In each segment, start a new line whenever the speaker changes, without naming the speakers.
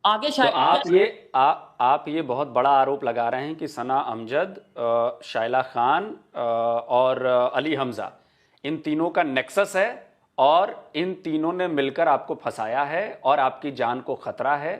आगे
तो
शायद।
आप ये बहुत बड़ा आरोप लगा रहे हैं कि सना अमजद, शाइला खान और अली हमजा, इन तीनों का नेक्सस है और इन तीनों ने मिलकर आपको फंसाया है और आपकी जान को खतरा है,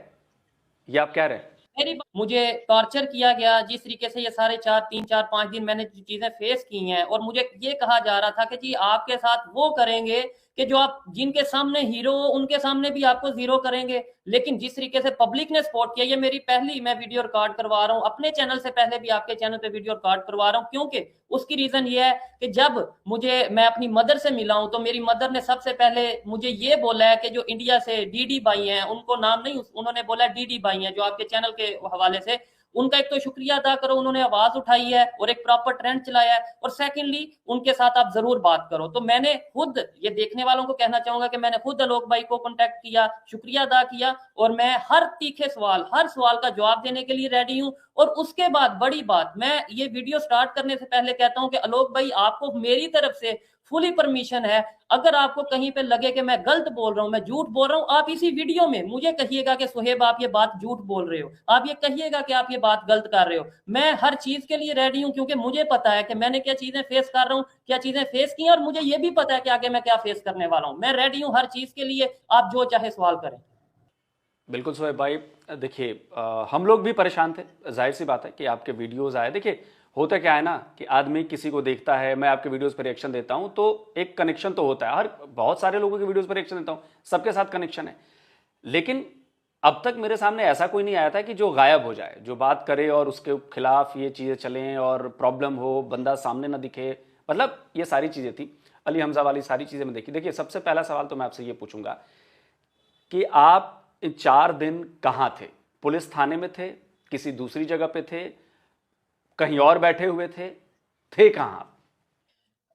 ये आप कह रहे हैं?
मुझे टॉर्चर किया गया जिस तरीके से, ये सारे 3 4 5 दिन मैंने जो चीजें फेस की हैं, और मुझे ये कहा जा रहा था कि जी आपके साथ वो करेंगे कि जो आप जिनके सामने हीरो हो उनके सामने भी आपको जीरो करेंगे। लेकिन जिस तरीके से पब्लिक ने सपोर्ट किया, ये मेरी पहली मैं वीडियो रिकॉर्ड करवा रहा हूँ अपने चैनल से, पहले भी आपके चैनल पे वीडियो रिकॉर्ड करवा रहा हूँ, क्योंकि उसकी रीजन ये है कि जब मैं अपनी मदर से मिला हूं, तो मेरी मदर ने सबसे पहले मुझे ये बोला है कि जो इंडिया से डीडी भाई हैं, उनको नाम नहीं, उन्होंने बोला डीडी भाई हैं जो आपके चैनल के हवाले से, उनका एक तो शुक्रिया अदा करो, उन्होंने आवाज उठाई है और एक प्रॉपर ट्रेंड चलाया है, और सेकंडली उनके साथ आप जरूर बात करो। तो मैंने खुद ये देखने वालों को कहना चाहूंगा कि मैंने खुद आलोक भाई को कांटेक्ट किया, शुक्रिया अदा किया, और मैं हर तीखे सवाल, हर सवाल का जवाब देने के लिए रेडी हूं। और उसके बाद बड़ी बात, मैं ये वीडियो स्टार्ट करने से पहले कहता हूं कि आलोक भाई आपको मेरी तरफ से फुली परमिशन है, अगर आपको कहीं पे लगे कि मैं गलत बोल रहा हूं, मैं झूठ बोल रहा हूं, आप इसी वीडियो में मुझे कहिएगा कि सुहेब आप ये बात झूठ बोल रहे हो, आप ये कहिएगा कि आप ये बात गलत कर रहे हो। मैं हर चीज के लिए रेडी हूं, क्योंकि मुझे पता है कि मैंने क्या चीजें फेस कर रहा हूं, क्या चीजें फेस की, और मुझे ये भी पता है कि आगे मैं क्या फेस करने वाला हूं। मैं रेडी हूं हर चीज के लिए, आप जो चाहे सवाल करें।
बिल्कुल सोहेब भाई, देखिए हम लोग भी परेशान थे, जाहिर सी बात है कि आपके वीडियोस आए। देखिए होता क्या है ना कि आदमी किसी को देखता है, मैं आपके वीडियोस पर रिएक्शन देता हूं तो एक कनेक्शन तो होता है, हर बहुत सारे लोगों के वीडियोस पर रिएक्शन देता हूं, सबके साथ कनेक्शन है। लेकिन अब तक मेरे सामने ऐसा कोई नहीं आया था कि जो गायब हो जाए, जो बात करे और उसके खिलाफ ये चीज़ें चलें और प्रॉब्लम हो, बंदा सामने ना दिखे, मतलब ये सारी चीज़ें थी। अली हमजा वाली सारी चीज़ें मैं देखी। देखिए सबसे पहला सवाल तो मैं आपसे ये पूछूंगा कि आप इन 4 दिन कहां थे? पुलिस थाने में थे, किसी दूसरी जगह पे थे, कहीं और बैठे हुए थे कहां आप?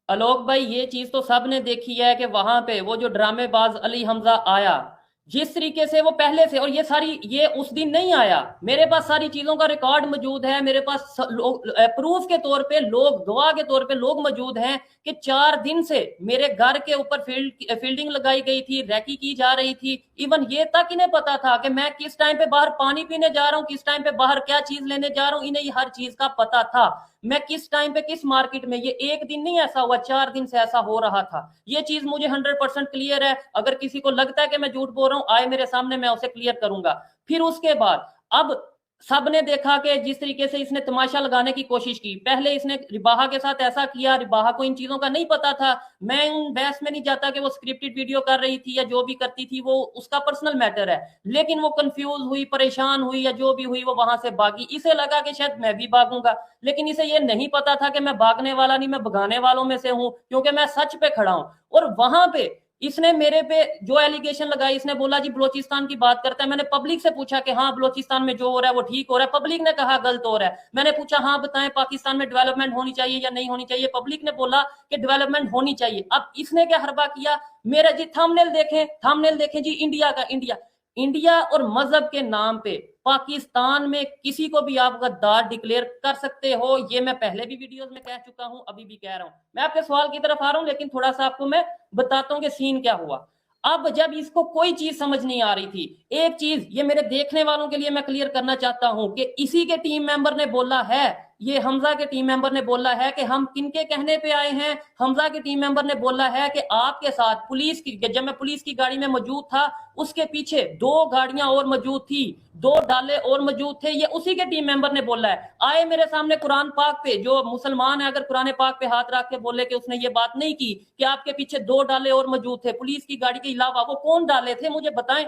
आलोक भाई ये चीज तो सबने देखी है कि वहां पे वो जो ड्रामेबाज अली हमजा आया, जिस तरीके से वो पहले से, और ये सारी, ये उस दिन नहीं आया, मेरे पास सारी चीजों का रिकॉर्ड मौजूद है, मेरे पास प्रूफ के तौर पे लोग, गवाह के तौर पे लोग मौजूद हैं कि 4 दिन से मेरे घर के ऊपर फील्डिंग लगाई गई थी, रैकी की जा रही थी। इवन ये तक इन्हें पता था कि मैं किस टाइम पे बाहर पानी पीने जा रहा हूँ, किस टाइम पे बाहर क्या चीज लेने जा रहा हूँ, इन्हें हर चीज का पता था। मैं किस टाइम पे किस मार्केट में, ये एक दिन नहीं ऐसा हुआ, 4 दिन से ऐसा हो रहा था। ये चीज मुझे 100% क्लियर है। अगर किसी को लगता है कि मैं झूठ बोल रहा हूं, आए मेरे सामने, मैं उसे क्लियर करूंगा। फिर उसके बाद अब सबने देखा कि जिस तरीके से इसने तमाशा लगाने की कोशिश की, पहले इसने रिबाहा के साथ ऐसा किया, रिबाहा को इन चीजों का नहीं पता था। मैं उन बहस में नहीं जाता कि वो स्क्रिप्टेड वीडियो कर रही थी या जो भी करती थी, वो उसका पर्सनल मैटर है, लेकिन वो कंफ्यूज हुई, परेशान हुई, या जो भी हुई, वो वहां से भागी। इसे लगा कि शायद मैं भी भागूंगा, लेकिन इसे ये नहीं पता था कि मैं भागने वाला नहीं, मैं भगाने वालों में से हूं, क्योंकि मैं सच पे खड़ा हूं। और वहां पे इसने मेरे पे जो एलिगेशन लगाई, इसने बोला जी बलोचिस्तान की बात करता है। मैंने पब्लिक से पूछा कि हाँ बलोचिस्तान में जो हो रहा है वो ठीक हो रहा है, पब्लिक ने कहा गलत हो रहा है। मैंने पूछा हाँ बताएं पाकिस्तान में डेवलपमेंट होनी चाहिए या नहीं होनी चाहिए, पब्लिक ने बोला कि डेवलपमेंट होनी चाहिए। अब इसने क्या हरबा किया, मेरा जी थंबनेल देखें, थंबनेल देखें जी, इंडिया का, इंडिया, इंडिया और मजहब के नाम पे पाकिस्तान में किसी को भी आप गद्दार डिक्लेयर कर सकते हो। ये मैं पहले भी वीडियोस में कह चुका हूं, अभी भी कह रहा हूं। मैं आपके सवाल की तरफ आ रहा हूं, लेकिन थोड़ा सा आपको मैं बताता हूं कि सीन क्या हुआ। अब जब इसको कोई चीज समझ नहीं आ रही थी, एक चीज ये मेरे देखने वालों के लिए मैं क्लियर करना चाहता हूं कि इसी के टीम मेंबर ने बोला है, ये हमजा के टीम मेंबर ने बोला है कि हम किनके कहने पे आए हैं। हमजा के टीम मेंबर ने बोला है कि आपके साथ पुलिस की, जब मैं पुलिस की गाड़ी में मौजूद था, उसके पीछे 2 गाड़ियां और मौजूद थी, 2 डाले और मौजूद थे। ये उसी के टीम मेंबर ने बोला है। आए मेरे सामने कुरान पाक पे, जो मुसलमान है अगर कुरान पाक पे हाथ रख के बोले कि उसने ये बात नहीं की कि आपके पीछे 2 डाले और मौजूद थे पुलिस की गाड़ी के अलावा, वो कौन डाले थे मुझे बताएं।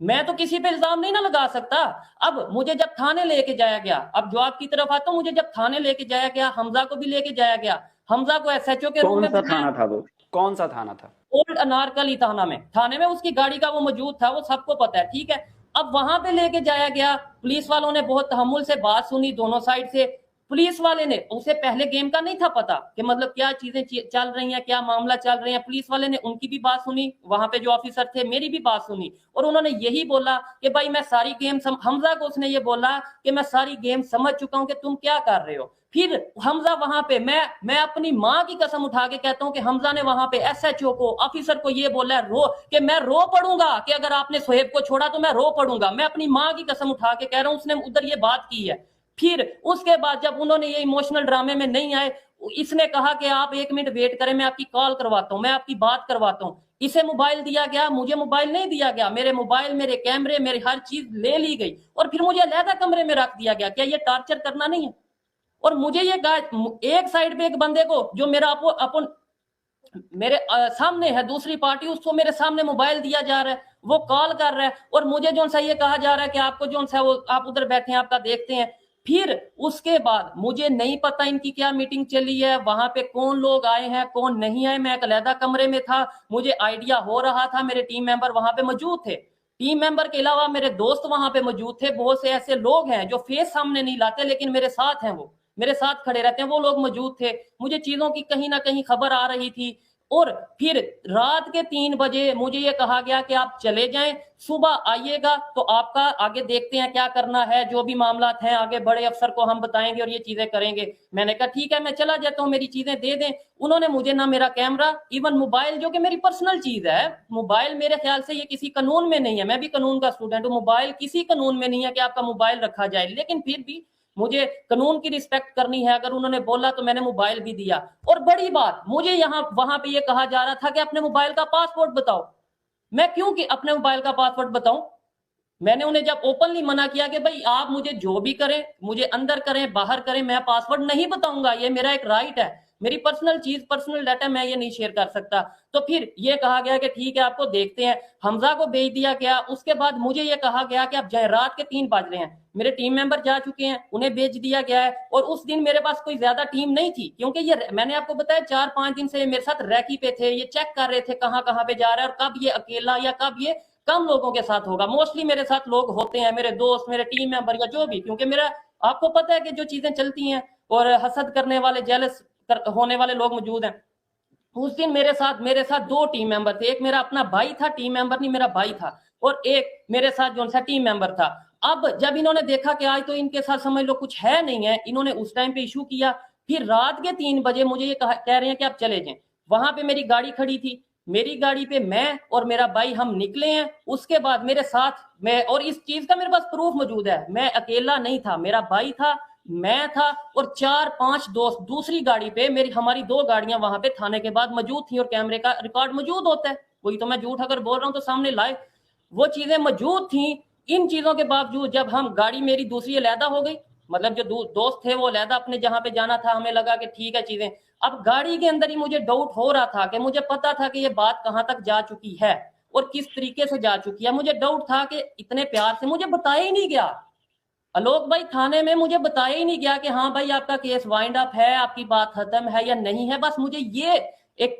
मैं तो किसी पे इल्जाम नहीं ना लगा सकता। अब मुझे जब थाने लेके जाया गया, अब जवाब की तरफ आता हूं, मुझे जब थाने लेके जाया गया, हमजा को भी लेके जाया गया, हमजा को एसएचओ के रूम
कौन
में
सा
बुलाया।
थाना था वो? कौन सा थाना था?
ओल्ड अनारकली थाना में, थाने में उसकी गाड़ी का वो मौजूद था, वो सबको पता है, ठीक है। अब वहां पे लेके जाया गया, पुलिस वालों ने बहुत तहम्मुल से बात सुनी दोनों साइड से। पुलिस वाले ने, उसे पहले गेम का नहीं था पता कि मतलब क्या चीजें चल रही हैं, क्या मामला चल रहे हैं। पुलिस वाले ने उनकी भी बात सुनी, वहां पे जो ऑफिसर थे मेरी भी बात सुनी, और उन्होंने यही बोला कि भाई मैं सारी गेम हमजा को उसने ये बोला कि मैं सारी गेम समझ चुका हूं कि तुम क्या कर रहे हो। फिर हमजा वहां पे, मैं अपनी माँ की कसम उठा के कहता हूं कि हमजा ने वहां पे एसएचओ को, ऑफिसर को ये बोला रो कि मैं रो पड़ूंगा कि अगर आपने सोहेब को छोड़ा तो मैं रो पड़ूंगा। मैं अपनी माँ की कसम उठा के कह रहा हूं, उसने उधर ये बात की है। फिर उसके बाद जब उन्होंने ये इमोशनल ड्रामे में नहीं आए, इसने कहा कि आप 1 मिनट वेट करें, मैं आपकी कॉल करवाता हूं, मैं आपकी बात करवाता हूं। इसे मोबाइल दिया गया, मुझे मोबाइल नहीं दिया गया। मेरे मोबाइल, मेरे कैमरे, मेरी हर चीज ले ली गई और फिर मुझे अलहदा कमरे में रख दिया गया। क्या ये टॉर्चर करना नहीं है? और मुझे ये एक साइड पे एक बंदे को जो मेरा अपन मेरे सामने है, दूसरी पार्टी, उसको मेरे सामने मोबाइल दिया जा रहा है, वो कॉल कर रहा है, और मुझे जो सा ये कहा जा रहा है कि आपको जो सा वो आप उधर बैठे हैं, आपका देखते हैं। फिर उसके बाद मुझे नहीं पता इनकी क्या मीटिंग चली है, वहां पे कौन लोग आए हैं कौन नहीं आए। मैं एक अलहदा कमरे में था, मुझे आइडिया हो रहा था, मेरे टीम मेंबर वहां पे मौजूद थे। टीम मेंबर के अलावा मेरे दोस्त वहां पे मौजूद थे। बहुत से ऐसे लोग हैं जो फेस सामने नहीं लाते लेकिन मेरे साथ हैं, वो मेरे साथ खड़े रहते हैं, वो लोग मौजूद थे। मुझे चीजों की कहीं ना कहीं खबर आ रही थी। और फिर रात के 3 बजे मुझे ये कहा गया कि आप चले जाएं, सुबह आइएगा तो आपका आगे देखते हैं क्या करना है, जो भी मामला हैं आगे बड़े अफसर को हम बताएंगे और ये चीजें करेंगे। मैंने कहा ठीक है, मैं चला जाता हूँ, मेरी चीजें दे दें। उन्होंने मुझे ना मेरा कैमरा, इवन मोबाइल जो कि मेरी पर्सनल चीज है, मोबाइल मेरे ख्याल से ये किसी कानून में नहीं है, मैं भी कानून का स्टूडेंट हूँ, मोबाइल किसी कानून में नहीं है कि आपका मोबाइल रखा जाए, लेकिन फिर भी मुझे कानून की रिस्पेक्ट करनी है। अगर उन्होंने बोला तो मैंने मोबाइल भी दिया। और बड़ी बात, मुझे यहाँ वहां पे ये कहा जा रहा था कि अपने मोबाइल का पासवर्ड बताओ। मैं क्यों कि अपने मोबाइल का पासवर्ड बताऊं? मैंने उन्हें जब ओपनली मना किया कि भाई आप मुझे जो भी करें, मुझे अंदर करें बाहर करें, मैं पासवर्ड नहीं बताऊंगा, ये मेरा एक राइट है, मेरी पर्सनल चीज, पर्सनल डाटा मैं ये नहीं शेयर कर सकता। तो फिर ये कहा गया कि ठीक है आपको देखते हैं, हमजा को भेज दिया गया। उसके बाद मुझे ये कहा गया कि आप जाए, रात के 3 बज रहे हैं, मेरे टीम मेंबर जा चुके हैं, उन्हें भेज दिया गया है। और उस दिन मेरे पास कोई ज्यादा टीम नहीं थी, क्योंकि ये मैंने आपको बताया 4-5 दिन से मेरे साथ रैकी पे थे, ये चेक कर रहे थे कहाँ कहाँ पे जा रहा है और कब ये अकेला या कब ये कम लोगों के साथ होगा। मोस्टली मेरे साथ लोग होते हैं, मेरे दोस्त, मेरे टीम मेंबर या जो भी, क्योंकि मेरा आपको पता है कि जो चीजें चलती हैं और हसद करने वाले, जेलस होने वाले लोग मौजूद हैं। उस दिन मेरे साथ 2 टीम मेंबर थे, एक मेरा अपना भाई था, टीम मेंबर नहीं मेरा भाई था, और एक मेरे साथ जो सा टीम मेंबर था। अब जब इन्होंने देखा कि आज तो इनके साथ समझ लो कुछ है नहीं है, इन्होंने उस टाइम पे इशू किया। फिर रात के 3 बजे मुझे ये कह रहे हैं कि आप चले जाएं। वहां पे मेरी गाड़ी खड़ी थी, मेरी गाड़ी पे मैं और मेरा भाई हम निकले हैं। उसके बाद मेरे साथ मैं, और इस चीज का मेरे पास प्रूफ मौजूद है, मैं अकेला नहीं था, मेरा भाई था, मैं था और 4-5 दोस्त दूसरी गाड़ी पे, मेरी हमारी 2 गाड़ियां वहां पे थाने के बाद मौजूद थी और कैमरे का रिकॉर्ड मौजूद होता है। कोई तो मैं झूठ अगर बोल रहा हूं तो सामने लाए, वो चीजें मौजूद थी। इन चीजों के बावजूद जब हम गाड़ी मेरी दूसरी अलहदा हो गई, मतलब जो दोस्त थे वो अलहदा अपने जहां पे जाना था, हमें लगा कि ठीक है चीजें। अब गाड़ी के अंदर ही मुझे डाउट हो रहा था कि मुझे पता था कि ये बात कहां तक जा चुकी है और किस तरीके से जा चुकी है। मुझे डाउट था कि इतने प्यार से मुझे बताया ही नहीं गया, आलोक भाई, थाने में मुझे बताया ही नहीं गया कि हाँ भाई आपका केस वाइंड अप है, आपकी बात खत्म है या नहीं है। बस मुझे ये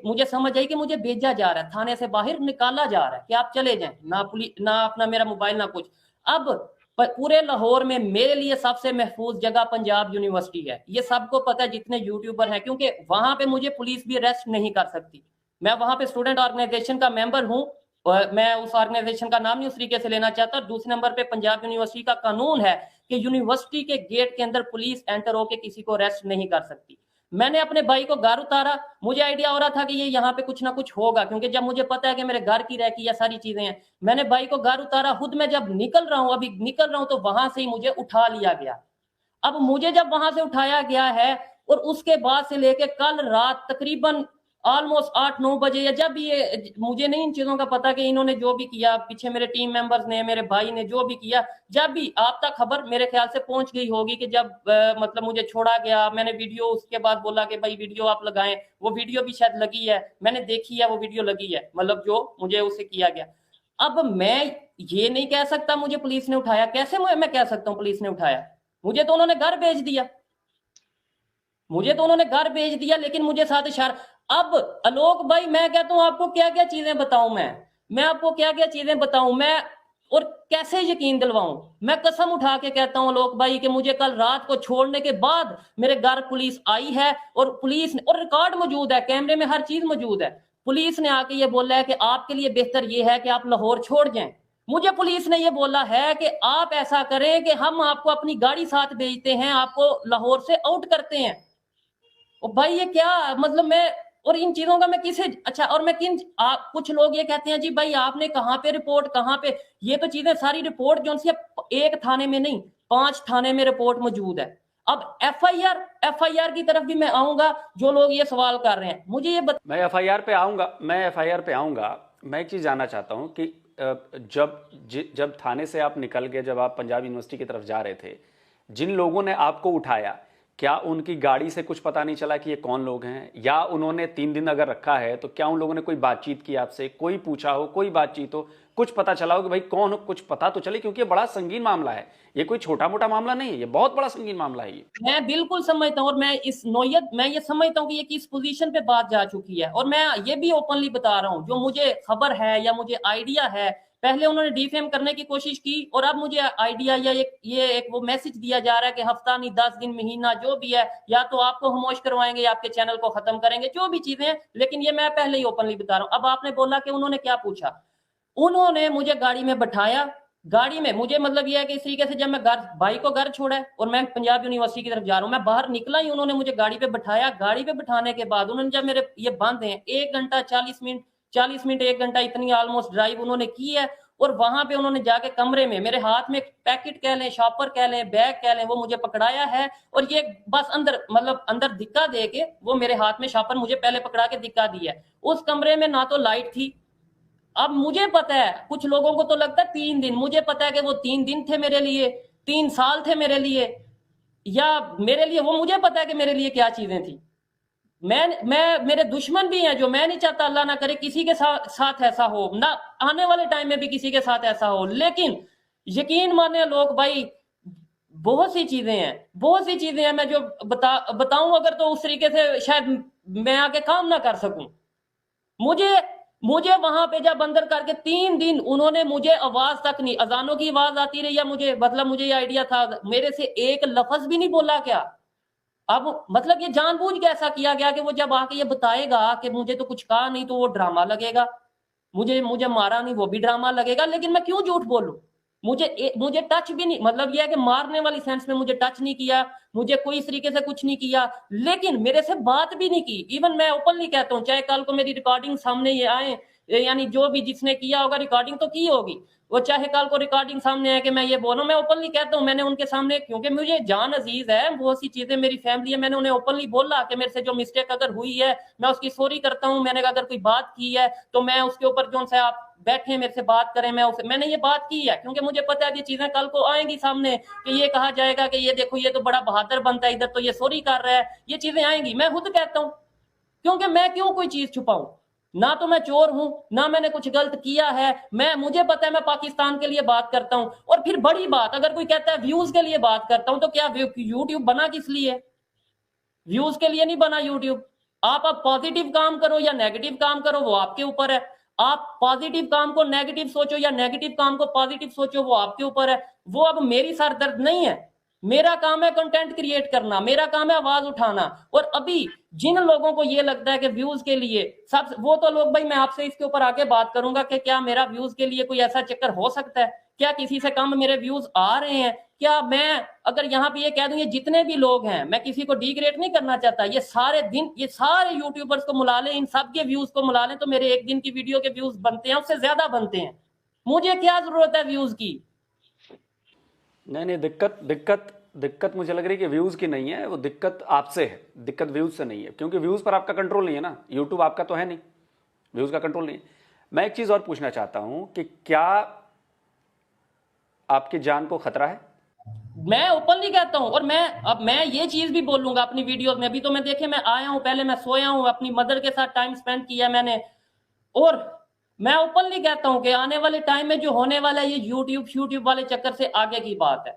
मुझे समझ आई कि मुझे भेजा जा रहा है, थाने से बाहर निकाला जा रहा है कि आप चले जाएं, ना पुलिस, ना अपना मेरा मोबाइल, ना कुछ। अब पूरे लाहौर में मेरे लिए सबसे महफूज जगह पंजाब यूनिवर्सिटी है, ये सबको पता है जितने यूट्यूबर हैं, क्योंकि वहां पे मुझे पुलिस भी अरेस्ट नहीं कर सकती। मैं वहां पे स्टूडेंट ऑर्गेनाइजेशन का मेंबर हूं, और मैं उस ऑर्गेनाइजेशन का नाम नहीं उस तरीके से लेना चाहता। दूसरे नंबर पे पंजाब यूनिवर्सिटी का कानून है कि यूनिवर्सिटी के गेट के अंदर पुलिस एंटर होकर किसी को अरेस्ट नहीं कर सकती। मैंने अपने भाई को घर उतारा, मुझे आइडिया हो रहा था कि ये यहाँ पे कुछ ना कुछ होगा, क्योंकि जब मुझे पता है कि मेरे घर की रहती या सारी चीजें हैं। मैंने भाई को घर उतारा, खुद मैं जब निकल रहा हूँ, अभी निकल रहा हूँ, तो वहां से ही मुझे उठा लिया गया। अब मुझे जब वहां से उठाया गया है और उसके बाद से लेके कल रात तकरीबन ऑलमोस्ट 8-9 बजे, या जब ये, मुझे नहीं इन चीजों का पता कि इन्होंने जो भी किया पीछे, मेरे टीम मेंबर्स ने, मेरे भाई ने जो भी किया, जब भी आप तक खबर मेरे ख्याल से पहुंच गई होगी कि जब मतलब मुझे छोड़ा गया, मैंने वीडियो उसके बाद बोला कि भाई वीडियो आप लगाएं, वो वीडियो भी शायद लगी है, मैंने देखी है, वो वीडियो लगी है, मतलब जो मुझे उससे किया गया। अब मैं ये नहीं कह सकता मुझे पुलिस ने उठाया, कैसे मैं कह सकता हूँ पुलिस ने उठाया? मुझे तो उन्होंने घर भेज दिया, लेकिन मुझे साथ इशारा। अब आलोक भाई, मैं कहता हूं आपको क्या क्या चीजें बताऊं, मैं आपको क्या क्या चीजें बताऊं। मैं और कैसे यकीन दिलवाऊं? मैं कसम उठा के कहता हूं आलोक भाई कि मुझे कल रात को छोड़ने के बाद मेरे घर पुलिस आई है, और पुलिस ने, और रिकॉर्ड मौजूद है, कैमरे में हर चीज मौजूद है, पुलिस ने आके ये बोला है कि आपके लिए बेहतर ये है कि आप लाहौर छोड़ जाएं। मुझे पुलिस ने ये बोला है कि आप ऐसा करें कि हम आपको अपनी गाड़ी साथ भेजते हैं, आपको लाहौर से आउट करते हैं। और भाई ये क्या मतलब, मैं और इन चीजों का मैं किसे, अच्छा, और मैं किन कुछ लोग ये कहते हैं जी भाई आपने कहां पे रिपोर्ट, कहां पे, ये तो चीजें सारी रिपोर्ट जो सी एक थाने में नहीं 5 थाने में रिपोर्ट मौजूद है। अब एफआईआर की तरफ भी मैं आऊंगा। जो लोग ये सवाल कर रहे हैं, मुझे ये
मैं एफआईआर पे आऊंगा, मैं एक चीज जानना चाहता हूं कि जब थाने से आप निकल गए, जब आप पंजाब यूनिवर्सिटी की तरफ जा रहे थे, जिन लोगों ने आपको उठाया, क्या उनकी गाड़ी से कुछ पता नहीं चला कि ये कौन लोग हैं? या उन्होंने 3 दिन अगर रखा है तो क्या उन लोगों ने कोई बातचीत की आपसे, कोई पूछा हो, कोई बातचीत हो, कुछ पता चला हो कि भाई कौन हो, कुछ पता तो चले, क्योंकि ये बड़ा संगीन मामला है, ये कोई छोटा मोटा मामला नहीं है, ये बहुत बड़ा संगीन मामला है ये।
मैं बिल्कुल समझता हूँ, और मैं इस नोयत मैं ये समझता हूँ कि ये किस पोजीशन पे बात जा चुकी है, और मैं ये भी ओपनली बता रहा हूँ, जो मुझे खबर है या मुझे आइडिया है, पहले उन्होंने डिफेम करने की कोशिश की, और अब मुझे आइडिया या एक वो मैसेज दिया जा रहा है कि हफ्ता नहीं 10 दिन महीना जो भी है, या तो आपको खामोश करवाएंगे या आपके चैनल को खत्म करेंगे, जो भी चीजें हैं। लेकिन ये मैं पहले ही ओपनली बता रहा हूँ। अब आपने बोला कि उन्होंने क्या पूछा, उन्होंने मुझे गाड़ी में बैठाया, गाड़ी में मुझे मतलब ये है कि इस तरीके से जब मैं घर, भाई को घर छोड़ा है और मैं पंजाब यूनिवर्सिटी की तरफ जा रहा हूँ, मैं बाहर निकला ही उन्होंने मुझे गाड़ी पे बैठाया। गाड़ी पे बैठाने के बाद उन्होंने जब मेरे ये बंद हैं 1 घंटा 40 मिनट 1 घंटा इतनी ऑलमोस्ट ड्राइव उन्होंने की है, और वहां पे उन्होंने जाके कमरे में मेरे हाथ में पैकेट कह लें, शॉपर कह लें, बैग कह लें, वो मुझे पकड़ाया है, और ये बस अंदर मतलब अंदर धिक्का दे के वो मेरे हाथ में शॉपर मुझे पहले पकड़ा के धिक्का दिया है। उस कमरे में ना तो लाइट थी। अब मुझे पता है, कुछ लोगों को तो लगता है 3 दिन, मुझे पता है कि वो 3 दिन थे मेरे लिए, 3 साल थे मेरे लिए, या मेरे लिए वो, मुझे पता है कि मेरे लिए क्या चीजें थी। मैं मेरे दुश्मन भी हैं, जो मैं नहीं चाहता अल्लाह ना करे किसी के साथ ऐसा हो, ना आने वाले टाइम में भी किसी के साथ ऐसा हो। लेकिन यकीन माने लोग भाई, बहुत सी चीजें हैं, बहुत सी चीजें हैं, मैं जो बताऊं अगर तो उस तरीके से शायद मैं आगे काम ना कर सकूं। मुझे मुझे वहां पे जब अंदर करके 3 दिन उन्होंने मुझे आवाज तक नहीं, अजानों की आवाज आती रही, या मुझे मतलब मुझे ये आइडिया था, मेरे से एक लफ्ज भी नहीं बोला क्या। अब मतलब ये जानबूझ के ऐसा किया गया कि वो जब आके ये बताएगा कि मुझे तो कुछ कहा नहीं, तो वो ड्रामा लगेगा, मुझे मुझे मारा नहीं वो भी ड्रामा लगेगा। लेकिन मैं क्यों झूठ बोलूं? मुझे टच भी नहीं, मतलब ये है कि मारने वाली सेंस में मुझे टच नहीं किया, मुझे कोई इस तरीके से कुछ नहीं किया, लेकिन मेरे से बात भी नहीं की। इवन मैं ओपनली कहता हूँ, चाहे कल को मेरी रिकॉर्डिंग सामने ये आए, यानी जो भी जिसने किया होगा रिकॉर्डिंग तो की होगी, वो चाहे कल को रिकॉर्डिंग सामने आए कि मैं ये बोलूं, मैं ओपनली कहता हूँ, मैंने उनके सामने, क्योंकि मुझे जान अजीज है, बहुत सी चीजें मेरी फैमिली है, मैंने उन्हें ओपनली बोला कि मेरे से जो मिस्टेक अगर हुई है मैं उसकी सॉरी करता हूँ, मैंने अगर कोई बात की है तो मैं उसके ऊपर जो से आप बैठे मेरे से बात करें, मैंने ये बात की है, क्योंकि मुझे पता है ये चीजें कल को आएंगी सामने कि ये कहा जाएगा कि ये देखो ये तो बड़ा बहादुर बनता है, इधर तो ये सॉरी कर रहा है, ये चीजें आएंगी। मैं खुद कहता हूं, क्योंकि मैं क्यों कोई चीज छुपाऊं, ना तो मैं चोर हूं, ना मैंने कुछ गलत किया है, मुझे पता है मैं पाकिस्तान के लिए बात करता हूं। और फिर बड़ी बात, अगर कोई कहता है व्यूज के लिए बात करता हूं, तो क्या यूट्यूब बना किस लिए? व्यूज के लिए नहीं बना यूट्यूब। आप पॉजिटिव काम करो या नेगेटिव काम करो, वो आपके ऊपर है। आप पॉजिटिव काम को नेगेटिव सोचो या नेगेटिव काम को पॉजिटिव सोचो, वो आपके ऊपर है। वो अब मेरी सर दर्द नहीं है। मेरा काम है कंटेंट क्रिएट करना, मेरा काम है आवाज उठाना। और अभी जिन लोगों को ये लगता है कि व्यूज के लिए सब, वो तो लोग भाई, मैं आपसे इसके ऊपर आके बात करूंगा कि क्या मेरा व्यूज के लिए कोई ऐसा चक्कर हो सकता है? क्या किसी से कम मेरे व्यूज आ रहे हैं? क्या मैं अगर यहाँ पे ये कह दूं, ये जितने भी लोग हैं, मैं किसी को डिग्रेड नहीं करना चाहता, ये सारे दिन, ये सारे यूट्यूबर्स को मिला लें, इन सब के व्यूज को मिला लें, तो मेरे एक दिन की वीडियो के व्यूज बनते हैं, उससे ज्यादा बनते हैं। मुझे क्या जरूरत है व्यूज की?
नहीं, दिक्कत मुझे लग रही है कि व्यूज की नहीं है, वो दिक्कत आपसे है, दिक्कत व्यूज से नहीं है, क्योंकि व्यूज पर आपका कंट्रोल नहीं है ना, यूट्यूब आपका तो है नहीं, व्यूज का कंट्रोल नहीं है। मैं एक चीज और पूछना चाहता हूं कि क्या आपकी जान को खतरा है?
मैं ओपनली कहता हूं, और मैं ये चीज भी बोलूंगा अपनी वीडियोस में। अभी तो मैं देखे, मैं आया हूं, पहले मैं सोया हूं, अपनी मदर के साथ टाइम स्पेंड किया मैंने, और मैं ओपनली कहता हूं कि आने वाले टाइम में जो होने वाला है, ये यूट्यूब वाले चक्कर से आगे की बात है।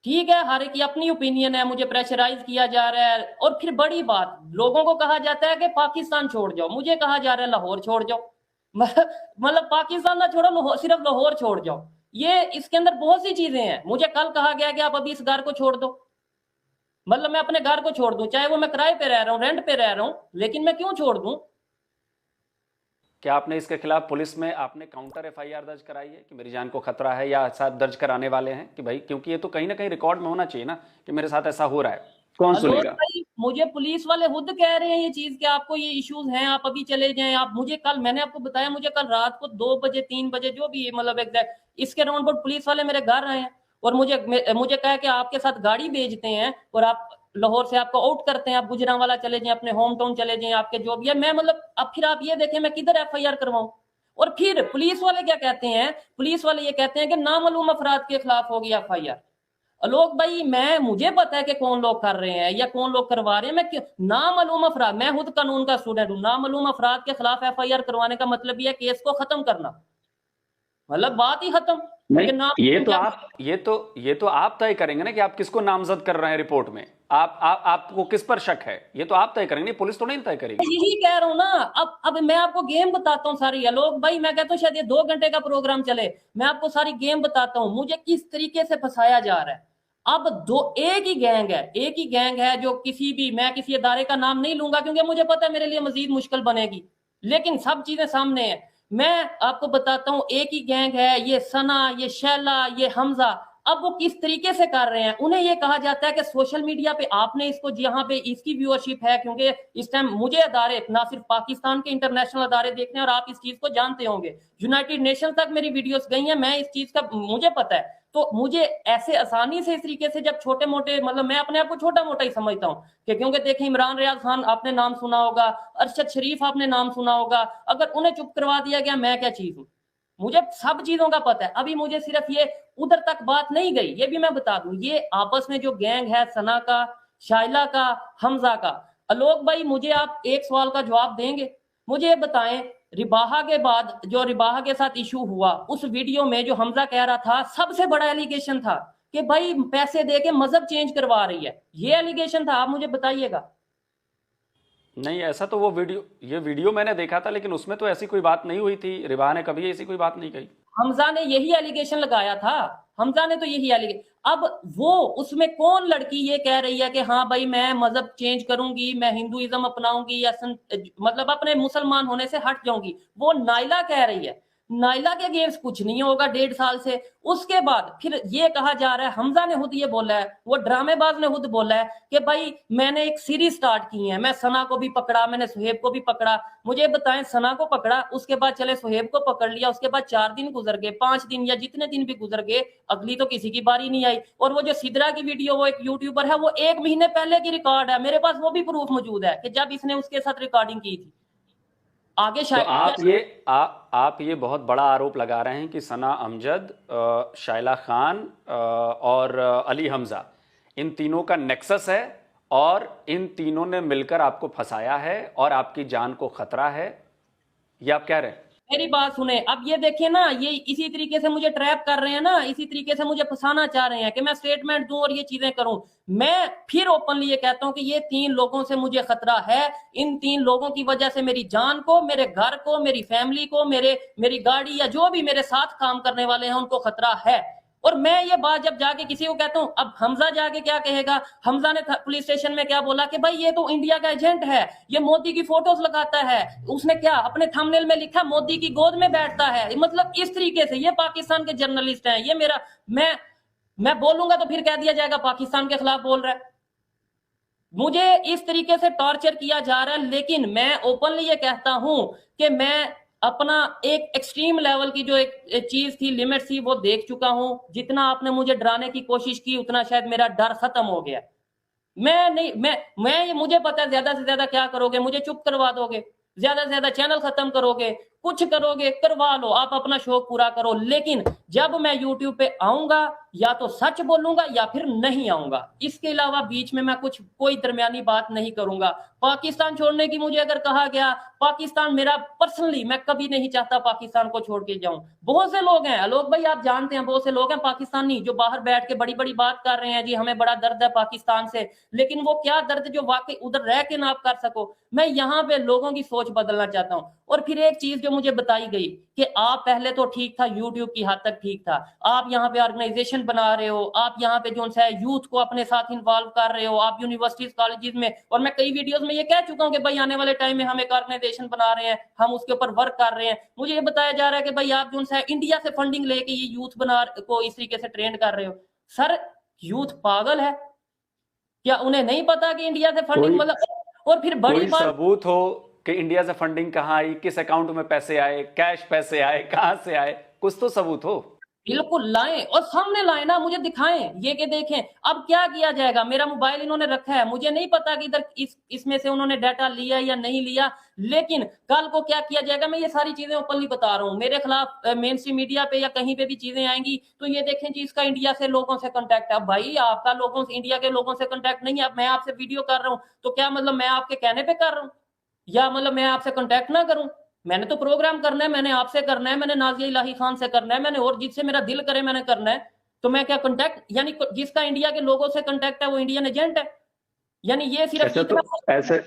ठीक है, हर एक की अपनी ओपिनियन है, मुझे प्रेशराइज किया जा रहा है। और फिर बड़ी बात, लोगों को कहा जाता है कि पाकिस्तान छोड़ जाओ, मुझे कहा जा रहा है लाहौर छोड़ जाओ। मतलब पाकिस्तान ना छोड़ो, सिर्फ लाहौर छोड़ जाओ। ये इसके अंदर बहुत सी चीजें हैं। मुझे कल कहा गया कि आप अभी इस घर को छोड़ दो, मतलब मैं अपने घर को छोड़ दूं, चाहे वो मैं किराए पे रह रहा हूं, रेंट पे रह रहा हूं, लेकिन मैं क्यों छोड़ दूं?
क्या आपने इसके खिलाफ पुलिस में आपने काउंटर एफआईआर दर्ज कराई है कि मेरी जान को खतरा है, या साथ दर्ज कराने वाले हैं कि भाई, क्योंकि ये तो कहीं ना कहीं रिकॉर्ड में होना चाहिए ना कि मेरे साथ ऐसा हो रहा है, कौन
आलोक
सुनेगा?
भाई, मुझे पुलिस वाले खुद कह रहे हैं ये चीज कि आपको ये इश्यूज हैं, आप अभी चले जाएं। आप मुझे कल, मैंने आपको बताया, मुझे कल रात को 2 बजे 3 बजे जो भी मतलब एग्जैक्ट इसके राउंड पर पुलिस वाले मेरे घर आए हैं और मुझे कहा कि आपके साथ गाड़ी भेजते हैं और आप लाहौर से आपको आउट करते हैं, आप गुजरांवाला चले जाएं, अपने होम टाउन चले जाएं, आपके जो भी है। मैं मतलब अब फिर आप ये देखें मैं किधर एफआईआर करवाऊं? और फिर पुलिस वाले क्या कहते हैं, पुलिस वाले ये कहते हैं कि नामालूम अफराद के खिलाफ होगी एफआईआर। आलोक भाई, मुझे पता है कि कौन लोग कर रहे हैं या कौन लोग करवा रहे हैं। मैं क्यों नामालूम अफराद, मैं खुद कानून का स्टूडेंट हूं, नामालूम अफराद के खिलाफ एफआईआर करवाने का मतलब ये केस को खत्म करना, मतलब बात ही खत्म।
नहीं,
कि नाम
ये तो
क्या,
आप ये तो आप तय करेंगे ना कि आप किसको नामजद कर रहे हैं रिपोर्ट में। आपको किस पर शक है, ये तो आप तय करेंगे, पुलिस तो नहीं तय करेगी।
यही कह रहा हूं ना। अब मैं आपको गेम बताता हूँ सारी। आलोक भाई, मैं कहता हूँ शायद ये 2 घंटे का प्रोग्राम चले, मैं आपको सारी गेम बताता हूँ मुझे किस तरीके से फंसाया जा रहा है। अब दो एक ही गैंग है, एक ही गैंग है जो किसी भी, मैं किसी अदारे का नाम नहीं लूंगा क्योंकि मुझे पता है मेरे लिए मजीद मुश्किल बनेगी, लेकिन सब चीजें सामने है। मैं आपको बताता हूँ, एक ही गैंग है, ये सना, ये शैला, ये हमजा। अब वो किस तरीके से कर रहे हैं, उन्हें ये कहा जाता है कि सोशल मीडिया पे आपने इसको, जहां पे इसकी व्यूअरशिप है, क्योंकि इस टाइम मुझे अदारे ना सिर्फ पाकिस्तान के इंटरनेशनल अदारे देखने, और आप इस चीज को जानते होंगे, यूनाइटेड नेशन तक मेरी वीडियोस गई हैं, मैं इस चीज का मुझे पता है। तो मुझे ऐसे आसानी से इस तरीके से जब छोटे मोटे, मतलब मैं अपने आप को छोटा मोटा ही समझता हूँ कि, क्योंकि देखिए इमरान रियाज खान आपने नाम सुना होगा, अरशद शरीफ आपने नाम सुना होगा, अगर उन्हें चुप करवा दिया गया, मैं क्या चीज हूँ? मुझे सब चीजों का पता है। अभी मुझे सिर्फ ये उधर तक बात नहीं गई, ये भी मैं बता दूं, ये आपस में जो गैंग है, सना का, शाइला का, हमजा का। आलोक भाई, मुझे आप एक सवाल का जवाब देंगे? मुझे ये बताएं, रिबाहा के बाद जो रिबाहा के साथ इशू हुआ, उस वीडियो में जो हमजा कह रहा था, सबसे बड़ा एलिगेशन था कि भाई पैसे दे के मजहब चेंज करवा रही है, ये एलिगेशन था। आप मुझे बताइएगा।
नहीं, ऐसा तो ये वीडियो मैंने देखा था, लेकिन उसमें तो ऐसी कोई बात नहीं हुई थी, रिबा ने कभी ऐसी कोई बात नहीं कही।
हमजा ने यही एलिगेशन लगाया था, हमजा ने तो यही एलिगेशन। अब वो उसमें कौन लड़की ये कह रही है कि हाँ भाई मैं मजहब चेंज करूंगी, मैं हिंदुइज्म अपनाऊंगी, या मतलब अपने मुसलमान होने से हट जाऊंगी, वो नाइला कह रही है। नाइला के अगेंस्ट कुछ नहीं होगा 1.5 साल से। उसके बाद फिर ये कहा जा रहा है, हमजा ने खुद ये बोला है, वो ड्रामेबाज ने खुद बोला है कि भाई मैंने एक सीरीज स्टार्ट की है, मैं सना को भी पकड़ा, मैंने सुहेब को भी पकड़ा। मुझे बताएं, सना को पकड़ा, उसके बाद चले सुहेब को पकड़ लिया, उसके बाद 4 दिन गुजर गए, 5 दिन या जितने दिन भी गुजर गए, अगली तो किसी की बारी नहीं आई। और वो जो सिद्रा की वीडियो, वो एक यूट्यूबर है, वो 1 महीने पहले की रिकॉर्ड है, मेरे पास वो भी प्रूफ मौजूद है कि जब इसने उसके साथ रिकॉर्डिंग की थी। आगे
तो
शायद
आप ये बहुत बड़ा आरोप लगा रहे हैं कि सना अमजद, शाइला खान और अली हमजा, इन तीनों का नेक्सस है और इन तीनों ने मिलकर आपको फंसाया है और आपकी जान को खतरा है, ये आप कह रहे हैं?
मेरी बात सुने। अब ये देखिए ना, ये इसी तरीके से मुझे ट्रैप कर रहे हैं ना, इसी तरीके से मुझे फंसाना चाह रहे हैं कि मैं स्टेटमेंट दूं और ये चीजें करूं। मैं फिर ओपनली ये कहता हूं कि ये 3 लोगों से मुझे खतरा है। इन 3 लोगों की वजह से मेरी जान को, मेरे घर को, मेरी फैमिली को, मेरी गाड़ी या जो भी मेरे साथ काम करने वाले हैं उनको खतरा है। और मैं ये बात जब जाके किसी को कहता हूं, अब हमजा जाके क्या कहेगा? हमजा ने पुलिस स्टेशन में क्या बोला कि भाई ये तो इंडिया का एजेंट है, ये मोदी की फोटोज लगाता है, उसने क्या अपने थंबनेल में लिखा, मोदी की गोद में बैठता है। मतलब इस तरीके से ये पाकिस्तान के जर्नलिस्ट हैं। ये मेरा, मैं बोलूंगा तो फिर कह दिया जाएगा पाकिस्तान के खिलाफ बोल रहा है। मुझे इस तरीके से टॉर्चर किया जा रहा है, लेकिन मैं ओपनली ये कहता हूं कि मैं अपना एक एक्सट्रीम लेवल की जो एक चीज थी, लिमिट थी, वो देख चुका हूं। जितना आपने मुझे डराने की कोशिश की, उतना शायद मेरा डर खत्म हो गया। मैं नहीं, मैं मुझे पता है ज्यादा से ज्यादा क्या करोगे, मुझे चुप करवा दोगे, ज्यादा से ज्यादा चैनल खत्म करोगे, कुछ करोगे, करवा लो, आप अपना शौक पूरा करो। लेकिन जब मैं यूट्यूब पे आऊंगा, या तो सच बोलूंगा या फिर नहीं आऊंगा, इसके अलावा बीच में मैं कोई दरमियानी बात नहीं करूंगा। पाकिस्तान छोड़ने की मुझे अगर कहा गया, पाकिस्तान मेरा पर्सनली, मैं कभी नहीं चाहता पाकिस्तान को छोड़ के जाऊं। बहुत से लोग हैं आलोक भाई, आप जानते हैं, बहुत से लोग हैं पाकिस्तानी जो बाहर बैठ के बड़ी बड़ी बात कर रहे हैं, जी हमें बड़ा दर्द है पाकिस्तान से, लेकिन वो क्या दर्द जो वाकई उधर रह के ना आप कर सको। मैं यहाँ पे लोगों की सोच बदलना चाहता हूँ। और फिर एक चीज जो जो मुझे बताई गई कि आप पहले तो ठीक था, यूट्यूब की हद तक ठीक था, आप यहाँ पे ऑर्गेनाइजेशन बना रहे हो, आप यहाँ पे जो है यूथ को अपने साथ इन्वॉल्व कर रहे हो, आप यूनिवर्सिटीज कॉलेजेस में, और मैं कई वीडियोस में ये कह चुका हूँ कि भाई आने वाले टाइम में हम एक ऑर्गेनाइजेशन बना रहे हैं, हम उसके ऊपर वर्क कर रहे हैं। मुझे ये बताया जा रहा है कि भाई आप जो है इंडिया से फंडिंग लेके ये यूथ बना को इस तरीके से ट्रेन कर रहे हो। सर यूथ पागल है क्या? उन्हें नहीं पता कि इंडिया से फंडिंग
कोई
मतलब, और फिर बड़ी
कोई
बात,
सबूत हो कि इंडिया से फंडिंग कहाँ आई, किस अकाउंट में पैसे आए, कैश पैसे आए, कहां से आए, कुछ तो सबूत हो।
बिल्कुल लाएं और सामने लाएं ना, मुझे दिखाएं ये कि देखें। अब क्या किया जाएगा? मेरा मोबाइल इन्होंने रखा है, मुझे नहीं पता कि इधर इसमें से उन्होंने डाटा लिया या नहीं लिया, लेकिन कल को क्या किया जाएगा मैं ये सारी चीजें ओपनली बता रहा हूं। मेरे खिलाफ मेन स्ट्रीम मीडिया पे या कहीं पे भी चीजें आएंगी तो ये देखें जी इसका इंडिया से लोगों से कांटेक्ट है। भाई आपका लोगों से, इंडिया के लोगों से कांटेक्ट नहीं है। अब मैं आपसे वीडियो कर रहा हूं तो क्या मतलब मैं आपके कहने पे कर रहा हूं, या मतलब मैं आपसे कांटेक्ट ना करूं? मैंने तो प्रोग्राम करना है, मैंने आपसे करना है, मैंने नाजिया इलाही खान से करना है, मैंने और जिससे मेरा दिल करे मैंने करना है। तो मैं क्या कांटेक्ट, यानी जिसका इंडिया के लोगों से कांटेक्ट है वो इंडियन एजेंट है? यानी ये सिर्फ
ऐसे तो
इतना,
ऐसे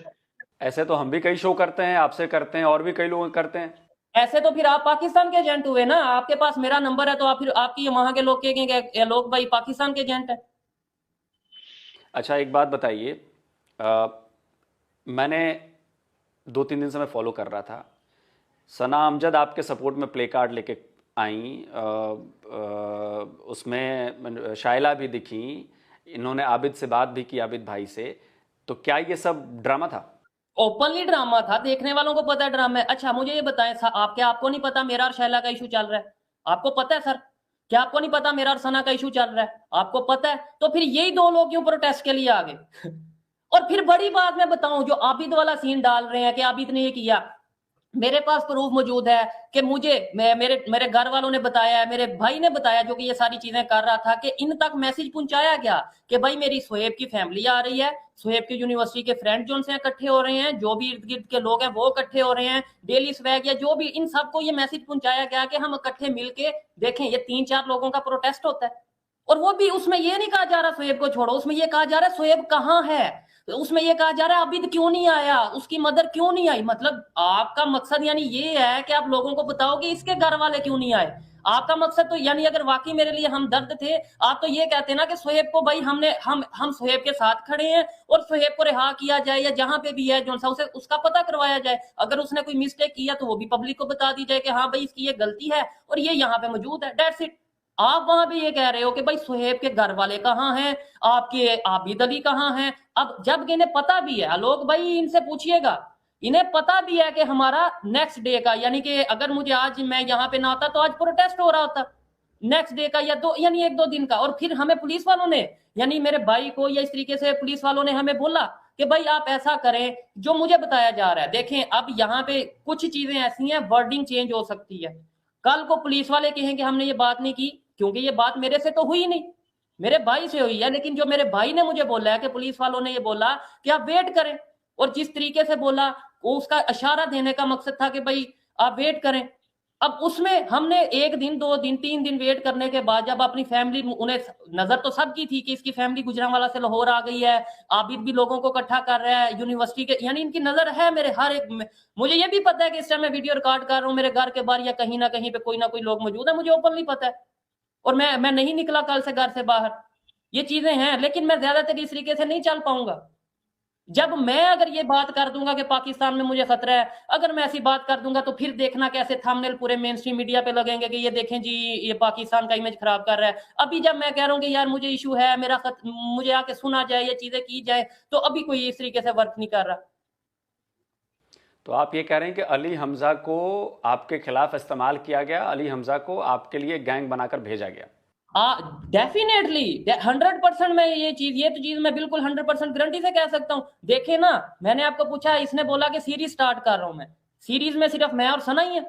ऐसे तो हम भी कई शो करते हैं, आपसे करते हैं, और भी कई लोग करते हैं।
ऐसे तो फिर आप पाकिस्तान के एजेंट हुए ना। आपके पास मेरा नंबर है तो आप फिर आपकी वहां के लोग कहेंगे लोग भाई पाकिस्तान के एजेंट है।
अच्छा एक बात बताइए, अ, मैंने 2-3 दिन से मैं फॉलो कर रहा था, सना अमजद आपके सपोर्ट में प्ले कार्ड लेके आई, उसमें शाइला भी दिखी, इन्होंने आबिद से बात भी की, आबिद भाई से। तो क्या ये सब ड्रामा था?
ओपनली ड्रामा था, देखने वालों को पता है ड्रामा है। अच्छा मुझे ये बताएं आप, क्या आपको नहीं पता मेरा और शैला का इशू चल रहा है? आपको पता है सर? क्या आपको नहीं पता मेरा और सना का इशू चल रहा है? आपको पता है? तो फिर यही दो लोग क्यों प्रोटेस्ट के लिए आ गए? और फिर बड़ी बात मैं बताऊं, जो आबिद वाला सीन डाल रहे हैं कि आबिद ने ये किया, मेरे पास प्रूफ मौजूद है कि मुझे मेरे मेरे घर वालों ने बताया है, मेरे भाई ने बताया जो कि ये सारी चीजें कर रहा था, कि इन तक मैसेज पहुंचाया गया कि भाई मेरी सोहेब की फैमिली आ रही है, सोहेब के यूनिवर्सिटी के फ्रेंड जो उनसे इकट्ठे हो रहे हैं, जो भी इर्द गिर्द के लोग हैं वो इकट्ठे हो रहे हैं, डेली स्वैग या जो भी, इन सबको ये मैसेज पहुंचाया गया कि हम इकट्ठे मिलके देखें। ये 3-4 लोगों का प्रोटेस्ट होता है, और वो भी उसमें ये नहीं कहा जा रहा सोहेब को छोड़ो, उसमें ये कहा जा रहा है सोहेब कहाँ है, उसमें ये कहा जा रहा है आबिद क्यों नहीं आया, उसकी मदर क्यों नहीं आई। मतलब आपका मकसद यानी ये है कि आप लोगों को बताओ कि इसके घर वाले क्यों नहीं आए। आपका मकसद तो, यानी अगर वाकई मेरे लिए हमदर्द थे आप तो ये कहते ना कि सोहेब को भाई हम सोहेब के साथ खड़े हैं और सोहेब को रिहा किया जाए, या जहां पे भी है जो सा उसे उसका पता करवाया जाए। अगर उसने कोई मिस्टेक किया तो वो भी पब्लिक को बता दी जाए कि हाँ भाई इसकी ये गलती है और ये यहाँ पे मौजूद है, दैट्स इट। आप वहां पे ये कह रहे हो कि भाई सोहेब के घर वाले कहाँ हैं, आपके आबिद अली कहाँ हैं। अब जब इन्हें पता भी है, आलोक भाई इनसे पूछिएगा, इन्हें पता भी है कि हमारा नेक्स्ट डे का, यानी कि अगर मुझे आज मैं यहाँ पे ना आता तो आज प्रोटेस्ट हो रहा होता नेक्स्ट डे का, या दो यानी 1-2 दिन का। और फिर हमें पुलिस वालों ने, यानी मेरे भाई को या इस तरीके से पुलिस वालों ने हमें बोला कि भाई आप ऐसा करें जो मुझे बताया जा रहा है। देखें अब यहाँ पे कुछ चीजें ऐसी हैं, वर्डिंग चेंज हो सकती है। कल को पुलिस वाले कहेंगे हमने ये बात नहीं की, क्योंकि ये बात मेरे से तो हुई नहीं, मेरे भाई से हुई है। लेकिन जो मेरे भाई ने मुझे बोला है कि पुलिस वालों ने ये बोला कि आप वेट करें, और जिस तरीके से बोला वो उसका इशारा देने का मकसद था कि भाई आप वेट करें। अब उसमें हमने 1 दिन 2 दिन 3 दिन वेट करने के बाद जब अपनी फैमिली, उन्हें नजर तो सबकी थी कि इसकी फैमिली गुजरांवाला से लाहौर आ गई है, आबिद भी लोगों को इकट्ठा कर रहा है यूनिवर्सिटी के, यानी इनकी नजर है मेरे हर एक में। मुझे ये भी पता है कि इस टाइम मैं वीडियो रिकॉर्ड कर रहा हूँ, मेरे घर के बाहर या कहीं ना कहीं पे कोई ना कोई लोग मौजूद है, मुझे ओपनली पता है। और मैं नहीं निकला कल से घर से बाहर, ये चीजें हैं। लेकिन मैं ज्यादातर इस तरीके से नहीं चल पाऊंगा। जब मैं अगर ये बात कर दूंगा कि पाकिस्तान में मुझे खतरा है, अगर मैं ऐसी बात कर दूंगा तो फिर देखना कैसे थंबनेल पूरे मेन स्ट्रीम मीडिया पे लगेंगे कि ये देखें जी ये पाकिस्तान का इमेज खराब कर रहा है। अभी जब मैं कह रहा हूँ कि यार मुझे इशू है, मुझे आके सुना जाए, ये चीजें की जाए, तो अभी कोई इस तरीके से वर्क नहीं कर रहा।
तो आप ये कह रहे हैं कि अली हमजा को आपके खिलाफ इस्तेमाल किया गया, अली हमजा को आपके लिए गैंग बनाकर भेजा गया?
डेफिनेटली 100% मैं ये तो चीज मैं बिल्कुल 100% गारंटी से कह सकता हूँ। देखे ना, मैंने आपको पूछा, इसने बोला कि सीरीज स्टार्ट कर रहा हूं मैं, सीरीज में सिर्फ मैं और सना ही है।